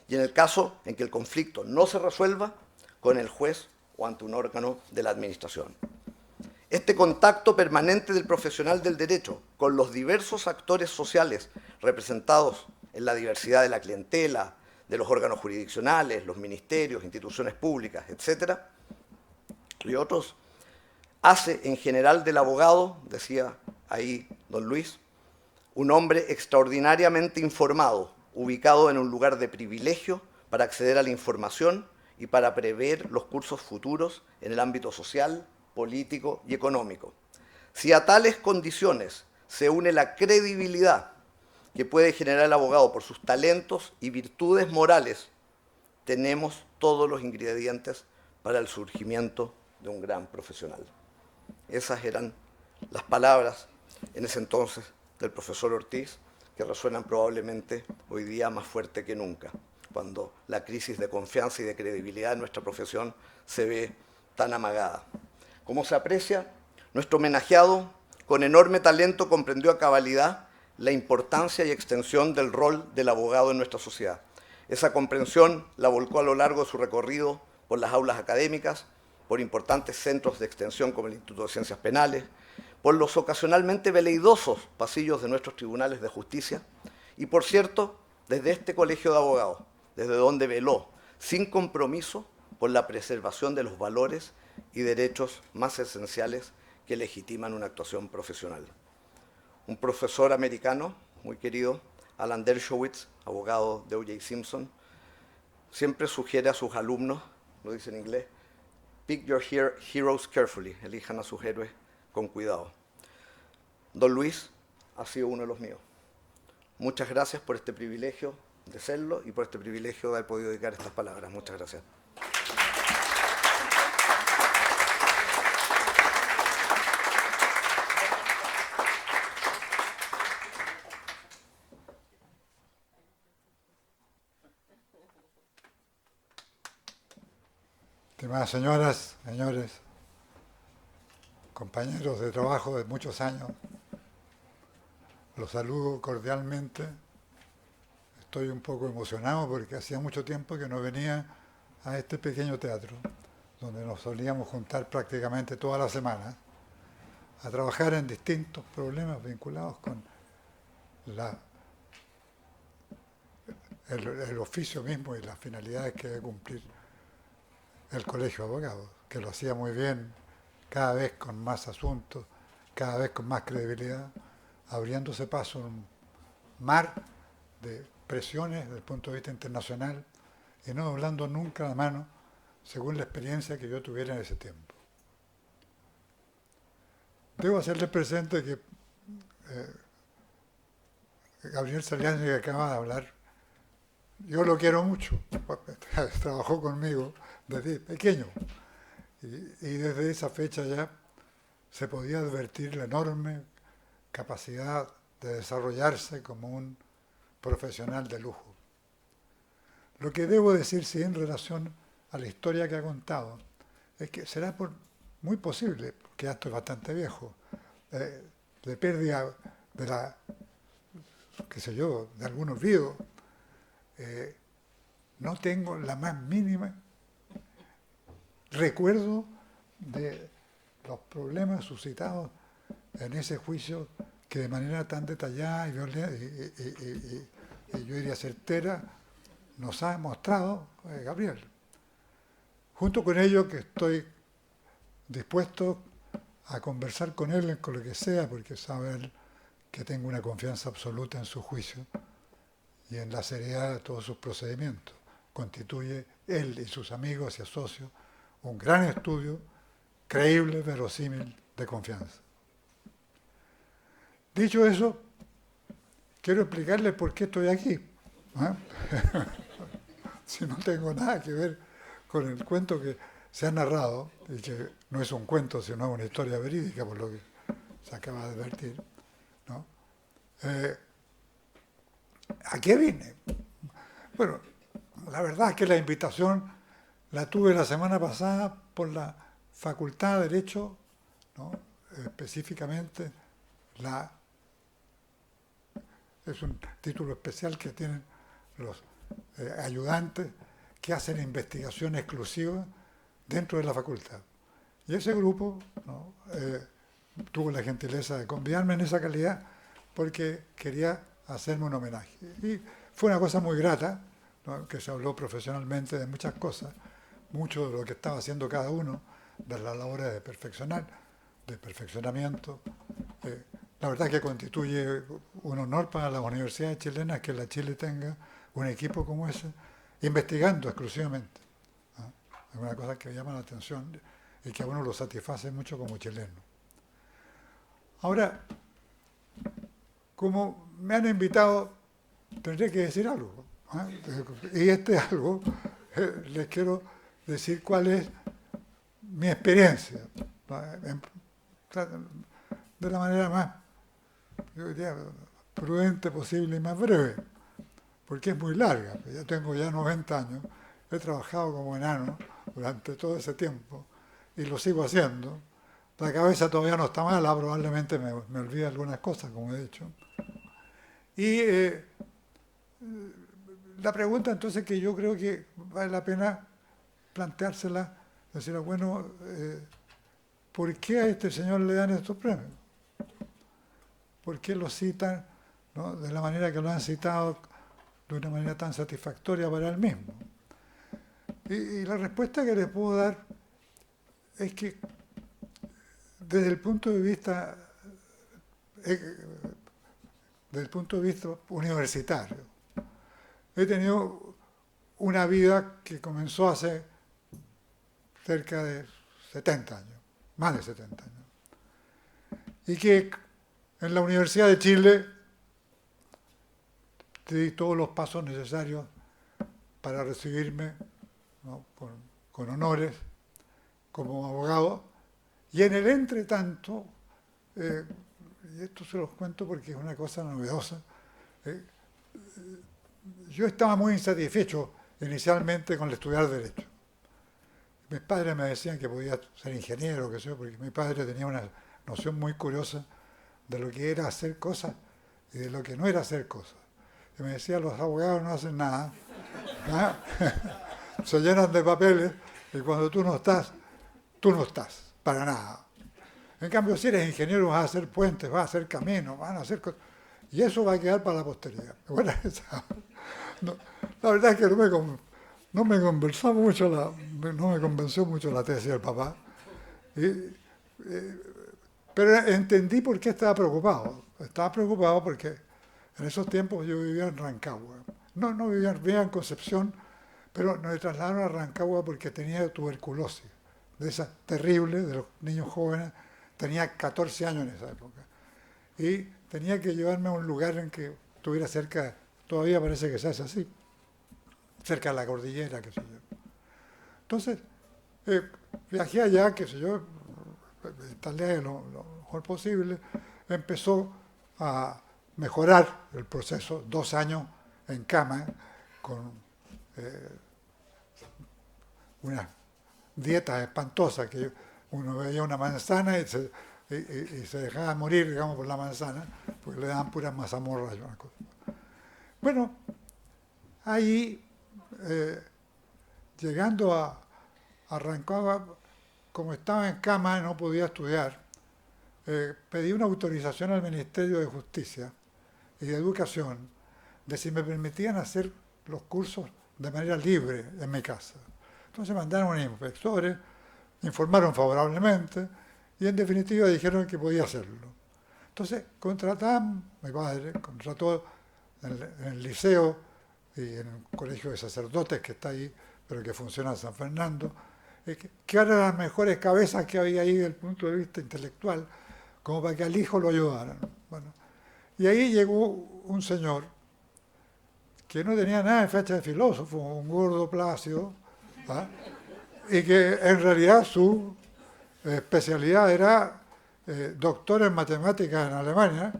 Y en el caso en que el conflicto no se resuelva, con el juez o ante un órgano de la administración. Este contacto permanente del profesional del derecho con los diversos actores sociales representados en la diversidad de la clientela, de los órganos jurisdiccionales, los ministerios, instituciones públicas, etcétera, y otros, hace en general del abogado, decía ahí don Luis, un hombre extraordinariamente informado, ubicado en un lugar de privilegio para acceder a la información y para prever los cursos futuros en el ámbito social, político y económico. Si a tales condiciones se une la credibilidad que puede generar el abogado por sus talentos y virtudes morales, tenemos todos los ingredientes para el surgimiento de un gran profesional. Esas eran las palabras en ese entonces del profesor Ortiz, que resuenan probablemente hoy día más fuerte que nunca, cuando la crisis de confianza y de credibilidad en nuestra profesión se ve tan amagada. Como se aprecia, nuestro homenajeado, con enorme talento, comprendió a cabalidad la importancia y extensión del rol del abogado en nuestra sociedad. Esa comprensión la volcó a lo largo de su recorrido por las aulas académicas, por importantes centros de extensión como el Instituto de Ciencias Penales, por los ocasionalmente veleidosos pasillos de nuestros tribunales de justicia y, por cierto, desde este colegio de abogados, desde donde veló, sin compromiso, por la preservación de los valores y derechos más esenciales que legitiman una actuación profesional. Un profesor americano, muy querido, Alan Dershowitz, abogado de O.J. Simpson, siempre sugiere a sus alumnos, lo dice en inglés, pick your heroes carefully, elijan a sus héroes con cuidado. Don Luis ha sido uno de los míos. Muchas gracias por este privilegio de serlo y por este privilegio de haber podido dedicar estas palabras. Muchas gracias. Estimadas señoras, señores, compañeros de trabajo de muchos años, los saludo cordialmente. Estoy un poco emocionado porque hacía mucho tiempo que no venía a este pequeño teatro, donde nos solíamos juntar prácticamente todas las semanas, a trabajar en distintos problemas vinculados con el oficio mismo y las finalidades que debe cumplir el Colegio de Abogados, que lo hacía muy bien, cada vez con más asuntos, cada vez con más credibilidad, abriéndose paso en un mar de presiones desde el punto de vista internacional y no doblando nunca la mano según la experiencia que yo tuviera en ese tiempo. Debo hacerles presente que Gabriel Saliani, que acaba de hablar, yo lo quiero mucho, trabajó conmigo desde pequeño y desde esa fecha ya se podía advertir la enorme capacidad de desarrollarse como un profesional de lujo. Lo que debo decir, sí, en relación a la historia que ha contado, es que será muy posible, porque ya estoy bastante viejo, de pérdida de la, qué sé yo, de algunos vivos, no tengo la más mínima recuerdo de los problemas suscitados en ese juicio que de manera tan detallada y yo diría certera nos ha mostrado Gabriel. Junto con ello que estoy dispuesto a conversar con él con lo que sea, porque sabe él que tengo una confianza absoluta en su juicio y en la seriedad de todos sus procedimientos. Constituye él y sus amigos y socios un gran estudio, creíble, verosímil, de confianza. Dicho eso, quiero explicarles por qué estoy aquí. Si no tengo nada que ver con el cuento que se ha narrado, y que no es un cuento, sino una historia verídica, por lo que se acaba de advertir, ¿no? ¿A qué vine? Bueno, la verdad es que la invitación la tuve la semana pasada por la Facultad de Derecho, ¿no? Específicamente es un título especial que tienen los ayudantes que hacen investigación exclusiva dentro de la facultad. Y ese grupo, ¿no? Tuvo la gentileza de convidarme en esa calidad porque quería hacerme un homenaje. Y fue una cosa muy grata, ¿no? Que se habló profesionalmente de muchas cosas, mucho de lo que estaba haciendo cada uno, de las labores de perfeccionar, de perfeccionamiento. La verdad que constituye un honor para las universidades chilenas que la Chile tenga un equipo como ese, investigando exclusivamente. ¿No? Es una cosa que llama la atención y que a uno lo satisface mucho como chileno. Ahora, como me han invitado, tendré que decir algo. Y este algo, les quiero decir cuál es mi experiencia, de la manera más, yo diría, prudente posible y más breve, porque es muy larga. Yo tengo ya 90 años, he trabajado como enano durante todo ese tiempo y lo sigo haciendo. La cabeza todavía no está mala, probablemente me olvide algunas cosas, como he dicho. Y la pregunta entonces que yo creo que vale la pena planteársela, decir, bueno, ¿por qué a este señor le dan estos premios? ¿Por qué lo citan, ¿no? De la manera que lo han citado, de una manera tan satisfactoria para él mismo? Y la respuesta que les puedo dar es que desde el punto de vista universitario, he tenido una vida que comenzó hace cerca de 70 años, más de 70 años, y que en la Universidad de Chile di todos los pasos necesarios para recibirme, ¿no? con honores como abogado, y en el entretanto, y esto se los cuento porque es una cosa novedosa, yo estaba muy insatisfecho inicialmente con el estudiar Derecho. Mis padres me decían que podía ser ingeniero, que sé yo, porque mi padre tenía una noción muy curiosa de lo que era hacer cosas y de lo que no era hacer cosas. Y me decía, los abogados no hacen nada, se llenan de papeles y cuando tú no estás, para nada. En cambio, si eres ingeniero vas a hacer puentes, vas a hacer caminos, van a hacer cosas. Y eso va a quedar para la posteridad. Bueno, no, la verdad es que no me convenció mucho la tesis del papá. Pero entendí por qué estaba preocupado. Estaba preocupado porque en esos tiempos yo vivía en Rancagua. No vivía en Concepción, pero me trasladaron a Rancagua porque tenía tuberculosis, de esas terribles, de los niños jóvenes. Tenía 14 años en esa época. Y tenía que llevarme a un lugar en que estuviera cerca, todavía parece que se hace así, cerca de la cordillera, qué sé yo. Entonces, viajé allá, qué sé yo, instalé lo mejor posible, empezó a mejorar el proceso, 2 años en cama, con unas dietas espantosas, que uno veía una manzana y se dejaba morir, digamos, por la manzana, porque le daban puras mazamorras y una cosa. Bueno, ahí, llegando a Rancagua, como estaba en cama y no podía estudiar, pedí una autorización al Ministerio de Justicia y de Educación de si me permitían hacer los cursos de manera libre en mi casa. Entonces mandaron inspectores, informaron favorablemente y en definitiva dijeron que podía hacerlo. Entonces mi padre contrató en el liceo y en el colegio de sacerdotes que está ahí, pero que funciona en San Fernando, que eran las mejores cabezas que había ahí desde el punto de vista intelectual, como para que al hijo lo ayudaran. Bueno, y ahí llegó un señor que no tenía nada de fecha de filósofo, un gordo plácido, ¿ah? Y que en realidad su especialidad era doctor en matemáticas en Alemania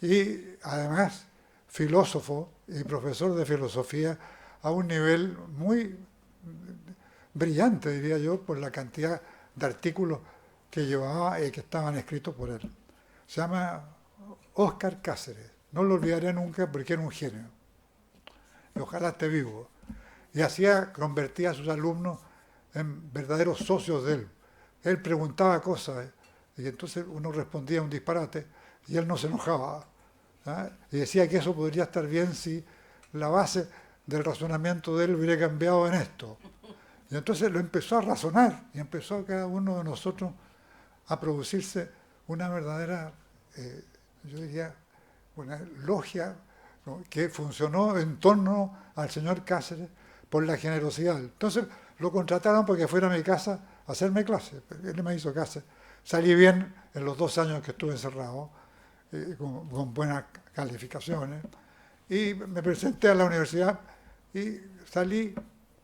y además filósofo y profesor de filosofía a un nivel muy brillante, diría yo, por la cantidad de artículos que llevaba y que estaban escritos por él. Se llama Óscar Cáceres. No lo olvidaré nunca porque era un genio. Y ojalá esté vivo. Y convertía a sus alumnos en verdaderos socios de él. Él preguntaba cosas y entonces uno respondía un disparate y él no se enojaba. ¿Ah? Y decía que eso podría estar bien si la base del razonamiento de él hubiera cambiado en esto. Y entonces lo empezó a razonar y empezó cada uno de nosotros a producirse una verdadera, yo diría, una logia, ¿no?, que funcionó en torno al señor Cáceres por la generosidad. Entonces lo contrataron porque fuera a mi casa a hacerme clases. Él me hizo clases. Salí bien en los 2 años que estuve encerrado, con buenas calificaciones. Y me presenté a la universidad y salí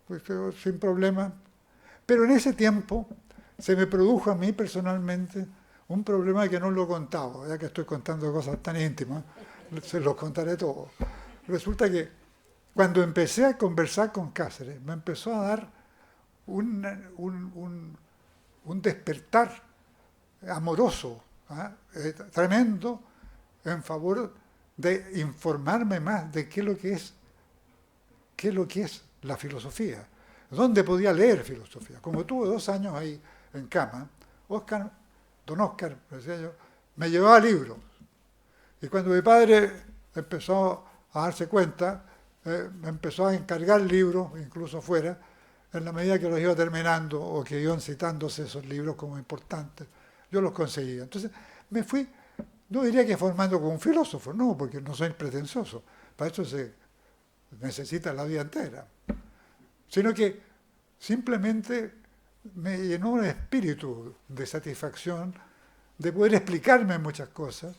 pues, sin problema. Pero en ese tiempo se me produjo a mí personalmente un problema que no lo he contado, ya que estoy contando cosas tan íntimas, se los contaré todos. Resulta que cuando empecé a conversar con Cáceres, me empezó a dar un despertar amoroso, tremendo, en favor de informarme más de qué es lo que es la filosofía, dónde podía leer filosofía. Como tuve 2 años ahí en cama, don Óscar, decía yo, me llevaba libros. Y cuando mi padre empezó a darse cuenta, me empezó a encargar libros, incluso fuera, en la medida que los iba terminando o que iban citándose esos libros como importantes, yo los conseguía. Entonces me fui, no diría que formando como un filósofo, no, porque no soy pretencioso, para eso se necesita la vida entera, sino que simplemente me llenó un espíritu de satisfacción de poder explicarme muchas cosas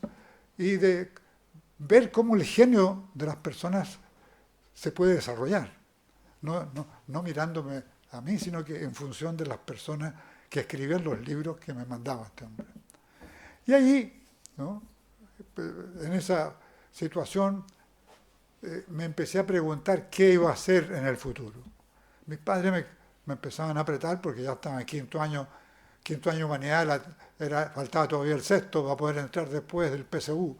y de ver cómo el genio de las personas se puede desarrollar, no mirándome a mí, sino que en función de las personas que escribían los libros que me mandaba este hombre. Y ahí, ¿no?, en esa situación, me empecé a preguntar qué iba a hacer en el futuro. Mis padres me empezaban a apretar porque ya estaba en quinto año de humanidad, faltaba todavía el 6º para poder entrar después del PSU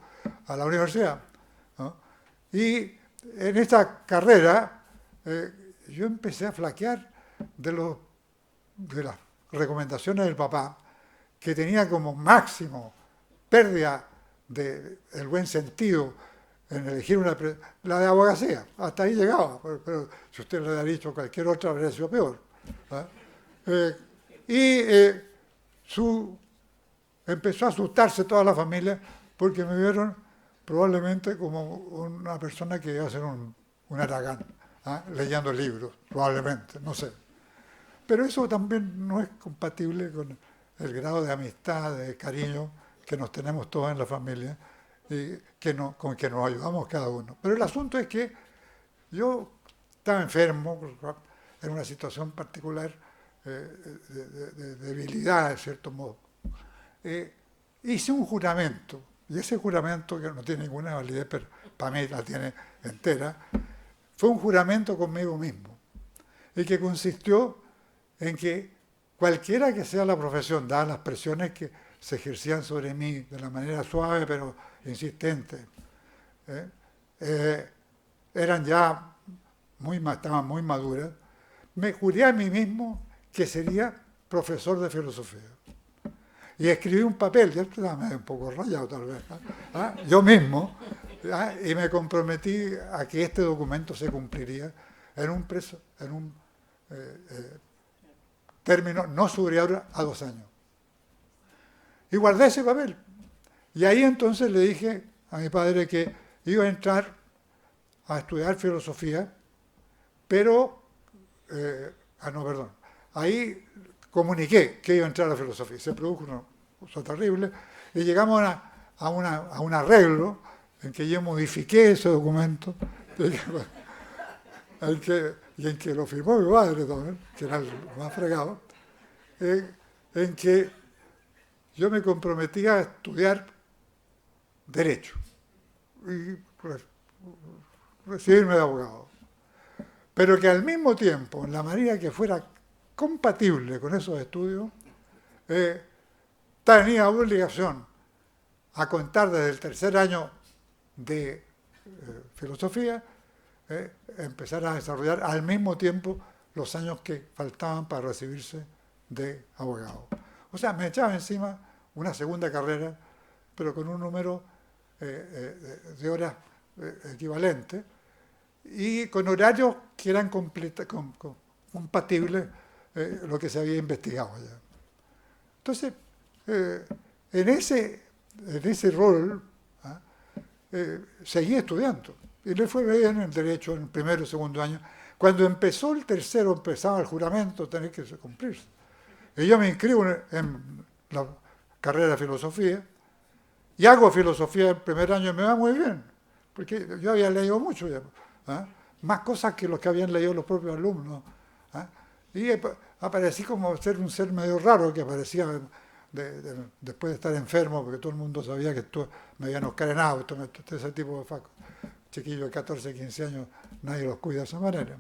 a la universidad, ¿no? Y en esta carrera yo empecé a flaquear de las recomendaciones del papá, que tenía como máximo pérdida del buen sentido en elegir la de abogacía. Hasta ahí llegaba, pero si usted le hubiera dicho cualquier otra, habría sido peor. Empezó a asustarse toda la familia porque me vieron probablemente como una persona que iba a ser un haragán, leyendo libros, probablemente, no sé. Pero eso también no es compatible con el grado de amistad, de cariño que nos tenemos todos en la familia y con que nos ayudamos cada uno. Pero el asunto es que yo estaba enfermo, en una situación particular de debilidad, de cierto modo, hice un juramento, y ese juramento, que no tiene ninguna validez, pero para mí la tiene entera, fue un juramento conmigo mismo, y que consistió en que cualquiera que sea la profesión, dadas las presiones que se ejercían sobre mí de la manera suave pero insistente, eran ya estaban muy maduras, me juré a mí mismo que sería profesor de filosofía. Y escribí un papel, ya estaba un poco rayado tal vez, yo mismo, y me comprometí a que este documento se cumpliría en un término no superior a 2 años. Y guardé ese papel. Y ahí entonces le dije a mi padre que iba a entrar a estudiar filosofía, pero, no, perdón, ahí comuniqué que iba a entrar a filosofía. Se produjo una cosa terrible y llegamos a un arreglo en que yo modifiqué ese documento y en que lo firmó mi padre también, que era el más fregado, en que yo me comprometía a estudiar Derecho y recibirme de abogado. Pero que al mismo tiempo, en la manera que fuera compatible con esos estudios, tenía obligación a contar desde el tercer año de filosofía, empezar a desarrollar al mismo tiempo los años que faltaban para recibirse de abogado. O sea, me echaba encima una segunda carrera, pero con un número de horas equivalente y con horarios que eran compatibles lo que se había investigado ya. Entonces, en ese rol seguí estudiando y le fue bien en Derecho en el primero y segundo año. Cuando empezó el tercero, empezaba el juramento, tenía que cumplirse. Y yo me inscribo en la carrera de Filosofía y hago Filosofía el primer año y me va muy bien, porque yo había leído mucho ya, más cosas que los que habían leído los propios alumnos. Y aparecí como un ser medio raro que aparecía después de estar enfermo, porque todo el mundo sabía que me habían oscarenado, ese tipo de facos. Chiquillos de 14, 15 años, nadie los cuida de esa manera.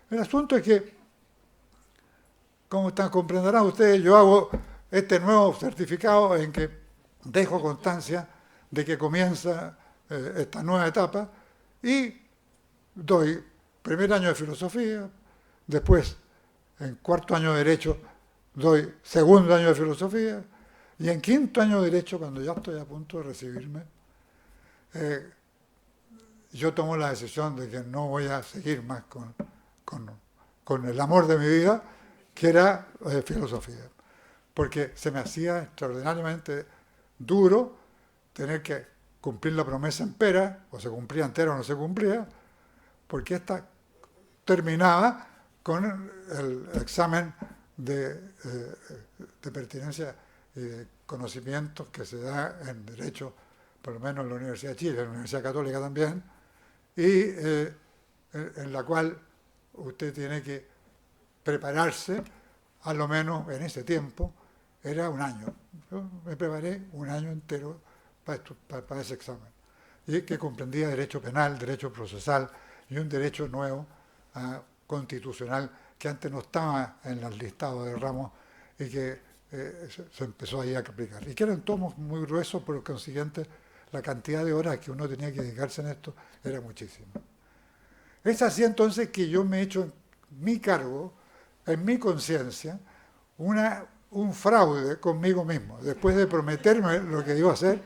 El asunto es que, como comprenderán ustedes, yo hago este nuevo certificado en que dejo constancia de que comienza esta nueva etapa y doy primer año de filosofía, después en cuarto año de Derecho doy segundo año de filosofía y en quinto año de Derecho, cuando ya estoy a punto de recibirme, yo tomo la decisión de que no voy a seguir más con el amor de mi vida, que era filosofía, porque se me hacía extraordinariamente duro tener que cumplir la promesa entera, o se cumplía entera o no se cumplía, porque esta terminaba con el examen de pertinencia y de conocimientos que se da en Derecho, por lo menos en la Universidad de Chile, en la Universidad Católica también, y en la cual usted tiene que prepararse, a lo menos en ese tiempo, era un año. Yo me preparé un año entero para ese examen, y que comprendía derecho penal, derecho procesal y un derecho nuevo constitucional que antes no estaba en el listado de ramos y que se empezó ahí a aplicar. Y que eran tomos muy gruesos, por lo consiguiente la cantidad de horas que uno tenía que dedicarse en esto era muchísima. Es así entonces que yo me he hecho en mi cargo, en mi conciencia, un fraude conmigo mismo. Después de prometerme lo que iba a hacer,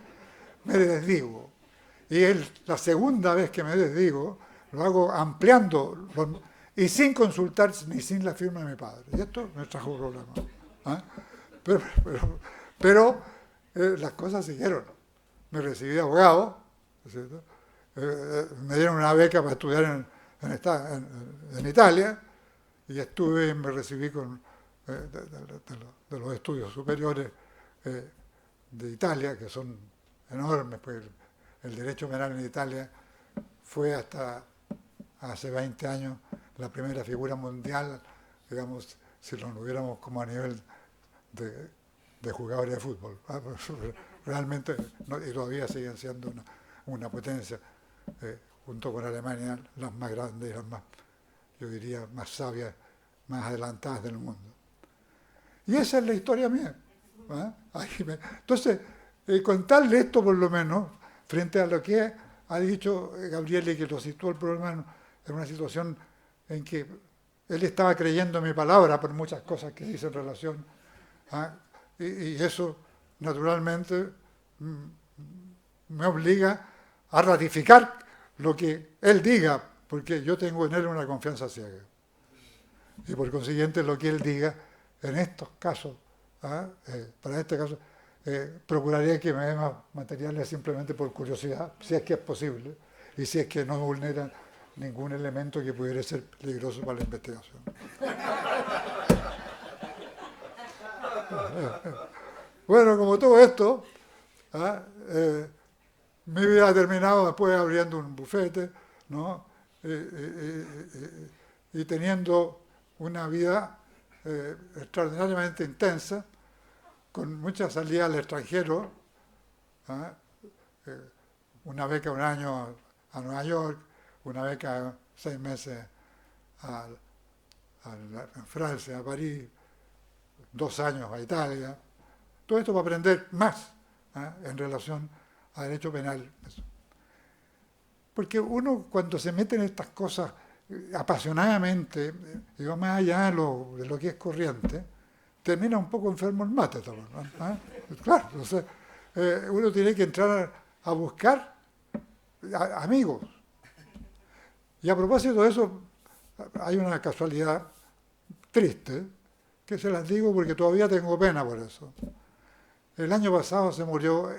me desdigo. Y la segunda vez que me desdigo, lo hago ampliando y sin consultar ni sin la firma de mi padre. Y esto me trajo problemas. Pero las cosas siguieron. Me recibí de abogado, ¿cierto? Me dieron una beca para estudiar en Italia y me recibí de los estudios superiores de Italia, que son enormes, pues el derecho penal en Italia fue hasta hace 20 años la primera figura mundial, digamos, si lo hubiéramos como a nivel de jugadores de fútbol. Realmente, y todavía siguen siendo una potencia, junto con Alemania, las más grandes y las más, yo diría, más sabias, más adelantadas del mundo. Y esa es la historia mía. Entonces, contarle esto por lo menos, frente a lo que ha dicho Gabriele, que lo situó el problema en una situación en que él estaba creyendo mi palabra por muchas cosas que dice en relación, y eso naturalmente me obliga a ratificar lo que él diga, porque yo tengo en él una confianza ciega. Y por consiguiente lo que él diga en estos casos, para este caso, procuraría que me dé más materiales simplemente por curiosidad, si es que es posible, y si es que no vulnera ningún elemento que pudiera ser peligroso para la investigación. Bueno, como todo esto, mi vida ha terminado después abriendo un bufete, ¿no? Y teniendo una vida extraordinariamente intensa, con muchas salidas al extranjero, una beca un año a Nueva York, una beca 6 meses en Francia, a París, 2 años a Italia. Todo esto para aprender más en relación a derecho penal. Porque uno cuando se mete en estas cosas apasionadamente, y va más allá de lo que es corriente, termina un poco enfermo el mate también, ¿no? Claro, entonces, uno tiene que entrar a buscar amigos. Y a propósito de eso, hay una casualidad triste, que se las digo porque todavía tengo pena por eso. El año pasado se murió,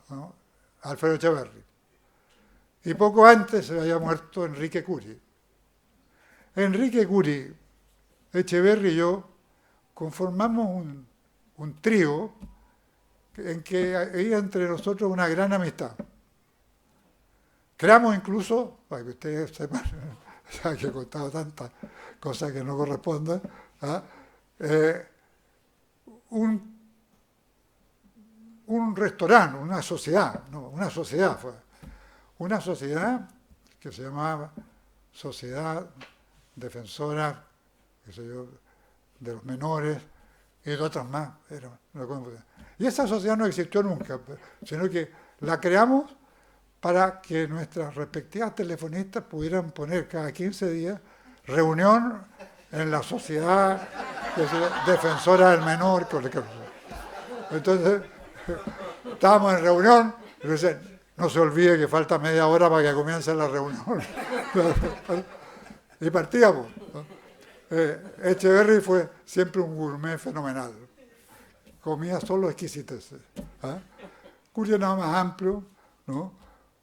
¿no?, Alfredo Echeverri. Y poco antes se había muerto Enrique Curi. Enrique Curi, Echeverri y yo conformamos un trío en que había entre nosotros una gran amistad. Creamos incluso, para que ustedes sepan, ya que he contado tantas cosas que no corresponden, un restaurante, una sociedad fue. Una sociedad que se llamaba Sociedad Defensora, qué sé yo, de los menores y de otras más. Y esa sociedad no existió nunca, sino que la creamos para que nuestras respectivas telefonistas pudieran poner cada 15 días reunión en la Sociedad Defensora del Menor. Entonces, estábamos en reunión y decían, no se olvide que falta media hora para que comience la reunión. Y partíamos, ¿no? Echeverri fue siempre un gourmet fenomenal. Comía solo exquisiteces. Curi era más amplio, ¿no?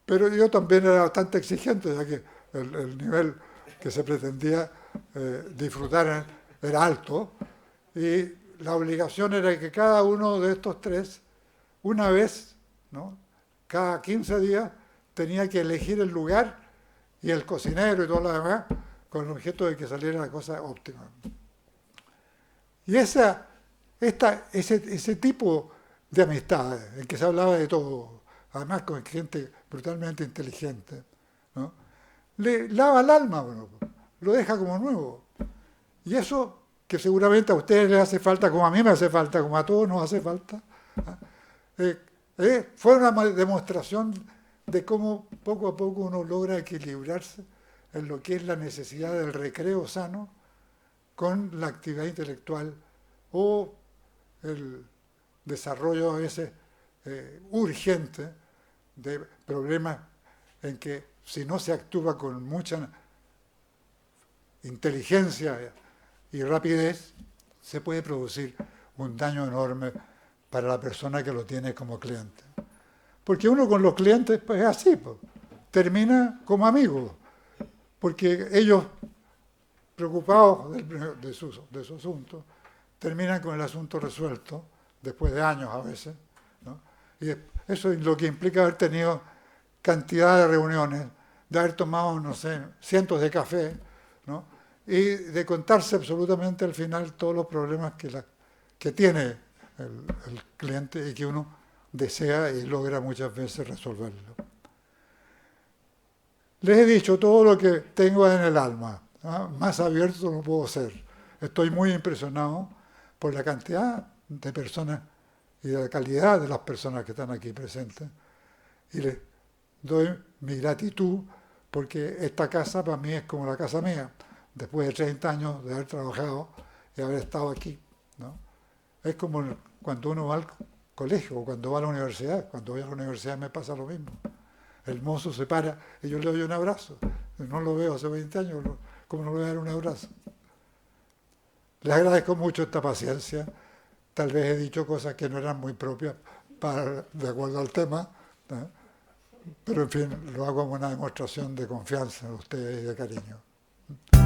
Pero yo también era bastante exigente, ya que el nivel que se pretendía disfrutar era alto. Y la obligación era que cada uno de estos tres, una vez, ¿no?, cada 15 días, tenía que elegir el lugar y el cocinero y todo lo demás, con el objeto de que saliera la cosa óptima. Y ese tipo de amistades, en que se hablaba de todo, además con gente brutalmente inteligente, ¿no?, le lava el alma, bueno, lo deja como nuevo. Y eso, que seguramente a ustedes les hace falta, como a mí me hace falta, como a todos nos hace falta, fue una demostración de cómo poco a poco uno logra equilibrarse en lo que es la necesidad del recreo sano con la actividad intelectual o el desarrollo a veces urgente de problemas en que si no se actúa con mucha inteligencia y rapidez, se puede producir un daño enorme para la persona que lo tiene como cliente. Porque uno con los clientes pues es así, pues, termina como amigos, porque ellos, preocupados de su asunto, terminan con el asunto resuelto, después de años a veces, ¿no? Y eso es lo que implica haber tenido cantidad de reuniones, de haber tomado, no sé, cientos de cafés, ¿no?, y de contarse absolutamente al final todos los problemas que tiene el cliente y que uno desea y logra muchas veces resolverlo. Les he dicho todo lo que tengo en el alma, ¿no? Más abierto no puedo ser. Estoy muy impresionado por la cantidad de personas y de la calidad de las personas que están aquí presentes. Y les doy mi gratitud porque esta casa para mí es como la casa mía, después de 30 años de haber trabajado y haber estado aquí, ¿no? Es como cuando uno va al colegio o cuando va a la universidad. Cuando voy a la universidad me pasa lo mismo. El mozo se para y yo le doy un abrazo. No lo veo hace 20 años, ¿cómo no le voy a dar un abrazo? Les agradezco mucho esta paciencia. Tal vez he dicho cosas que no eran muy propias de acuerdo al tema, ¿no? Pero en fin, lo hago como una demostración de confianza en ustedes y de cariño.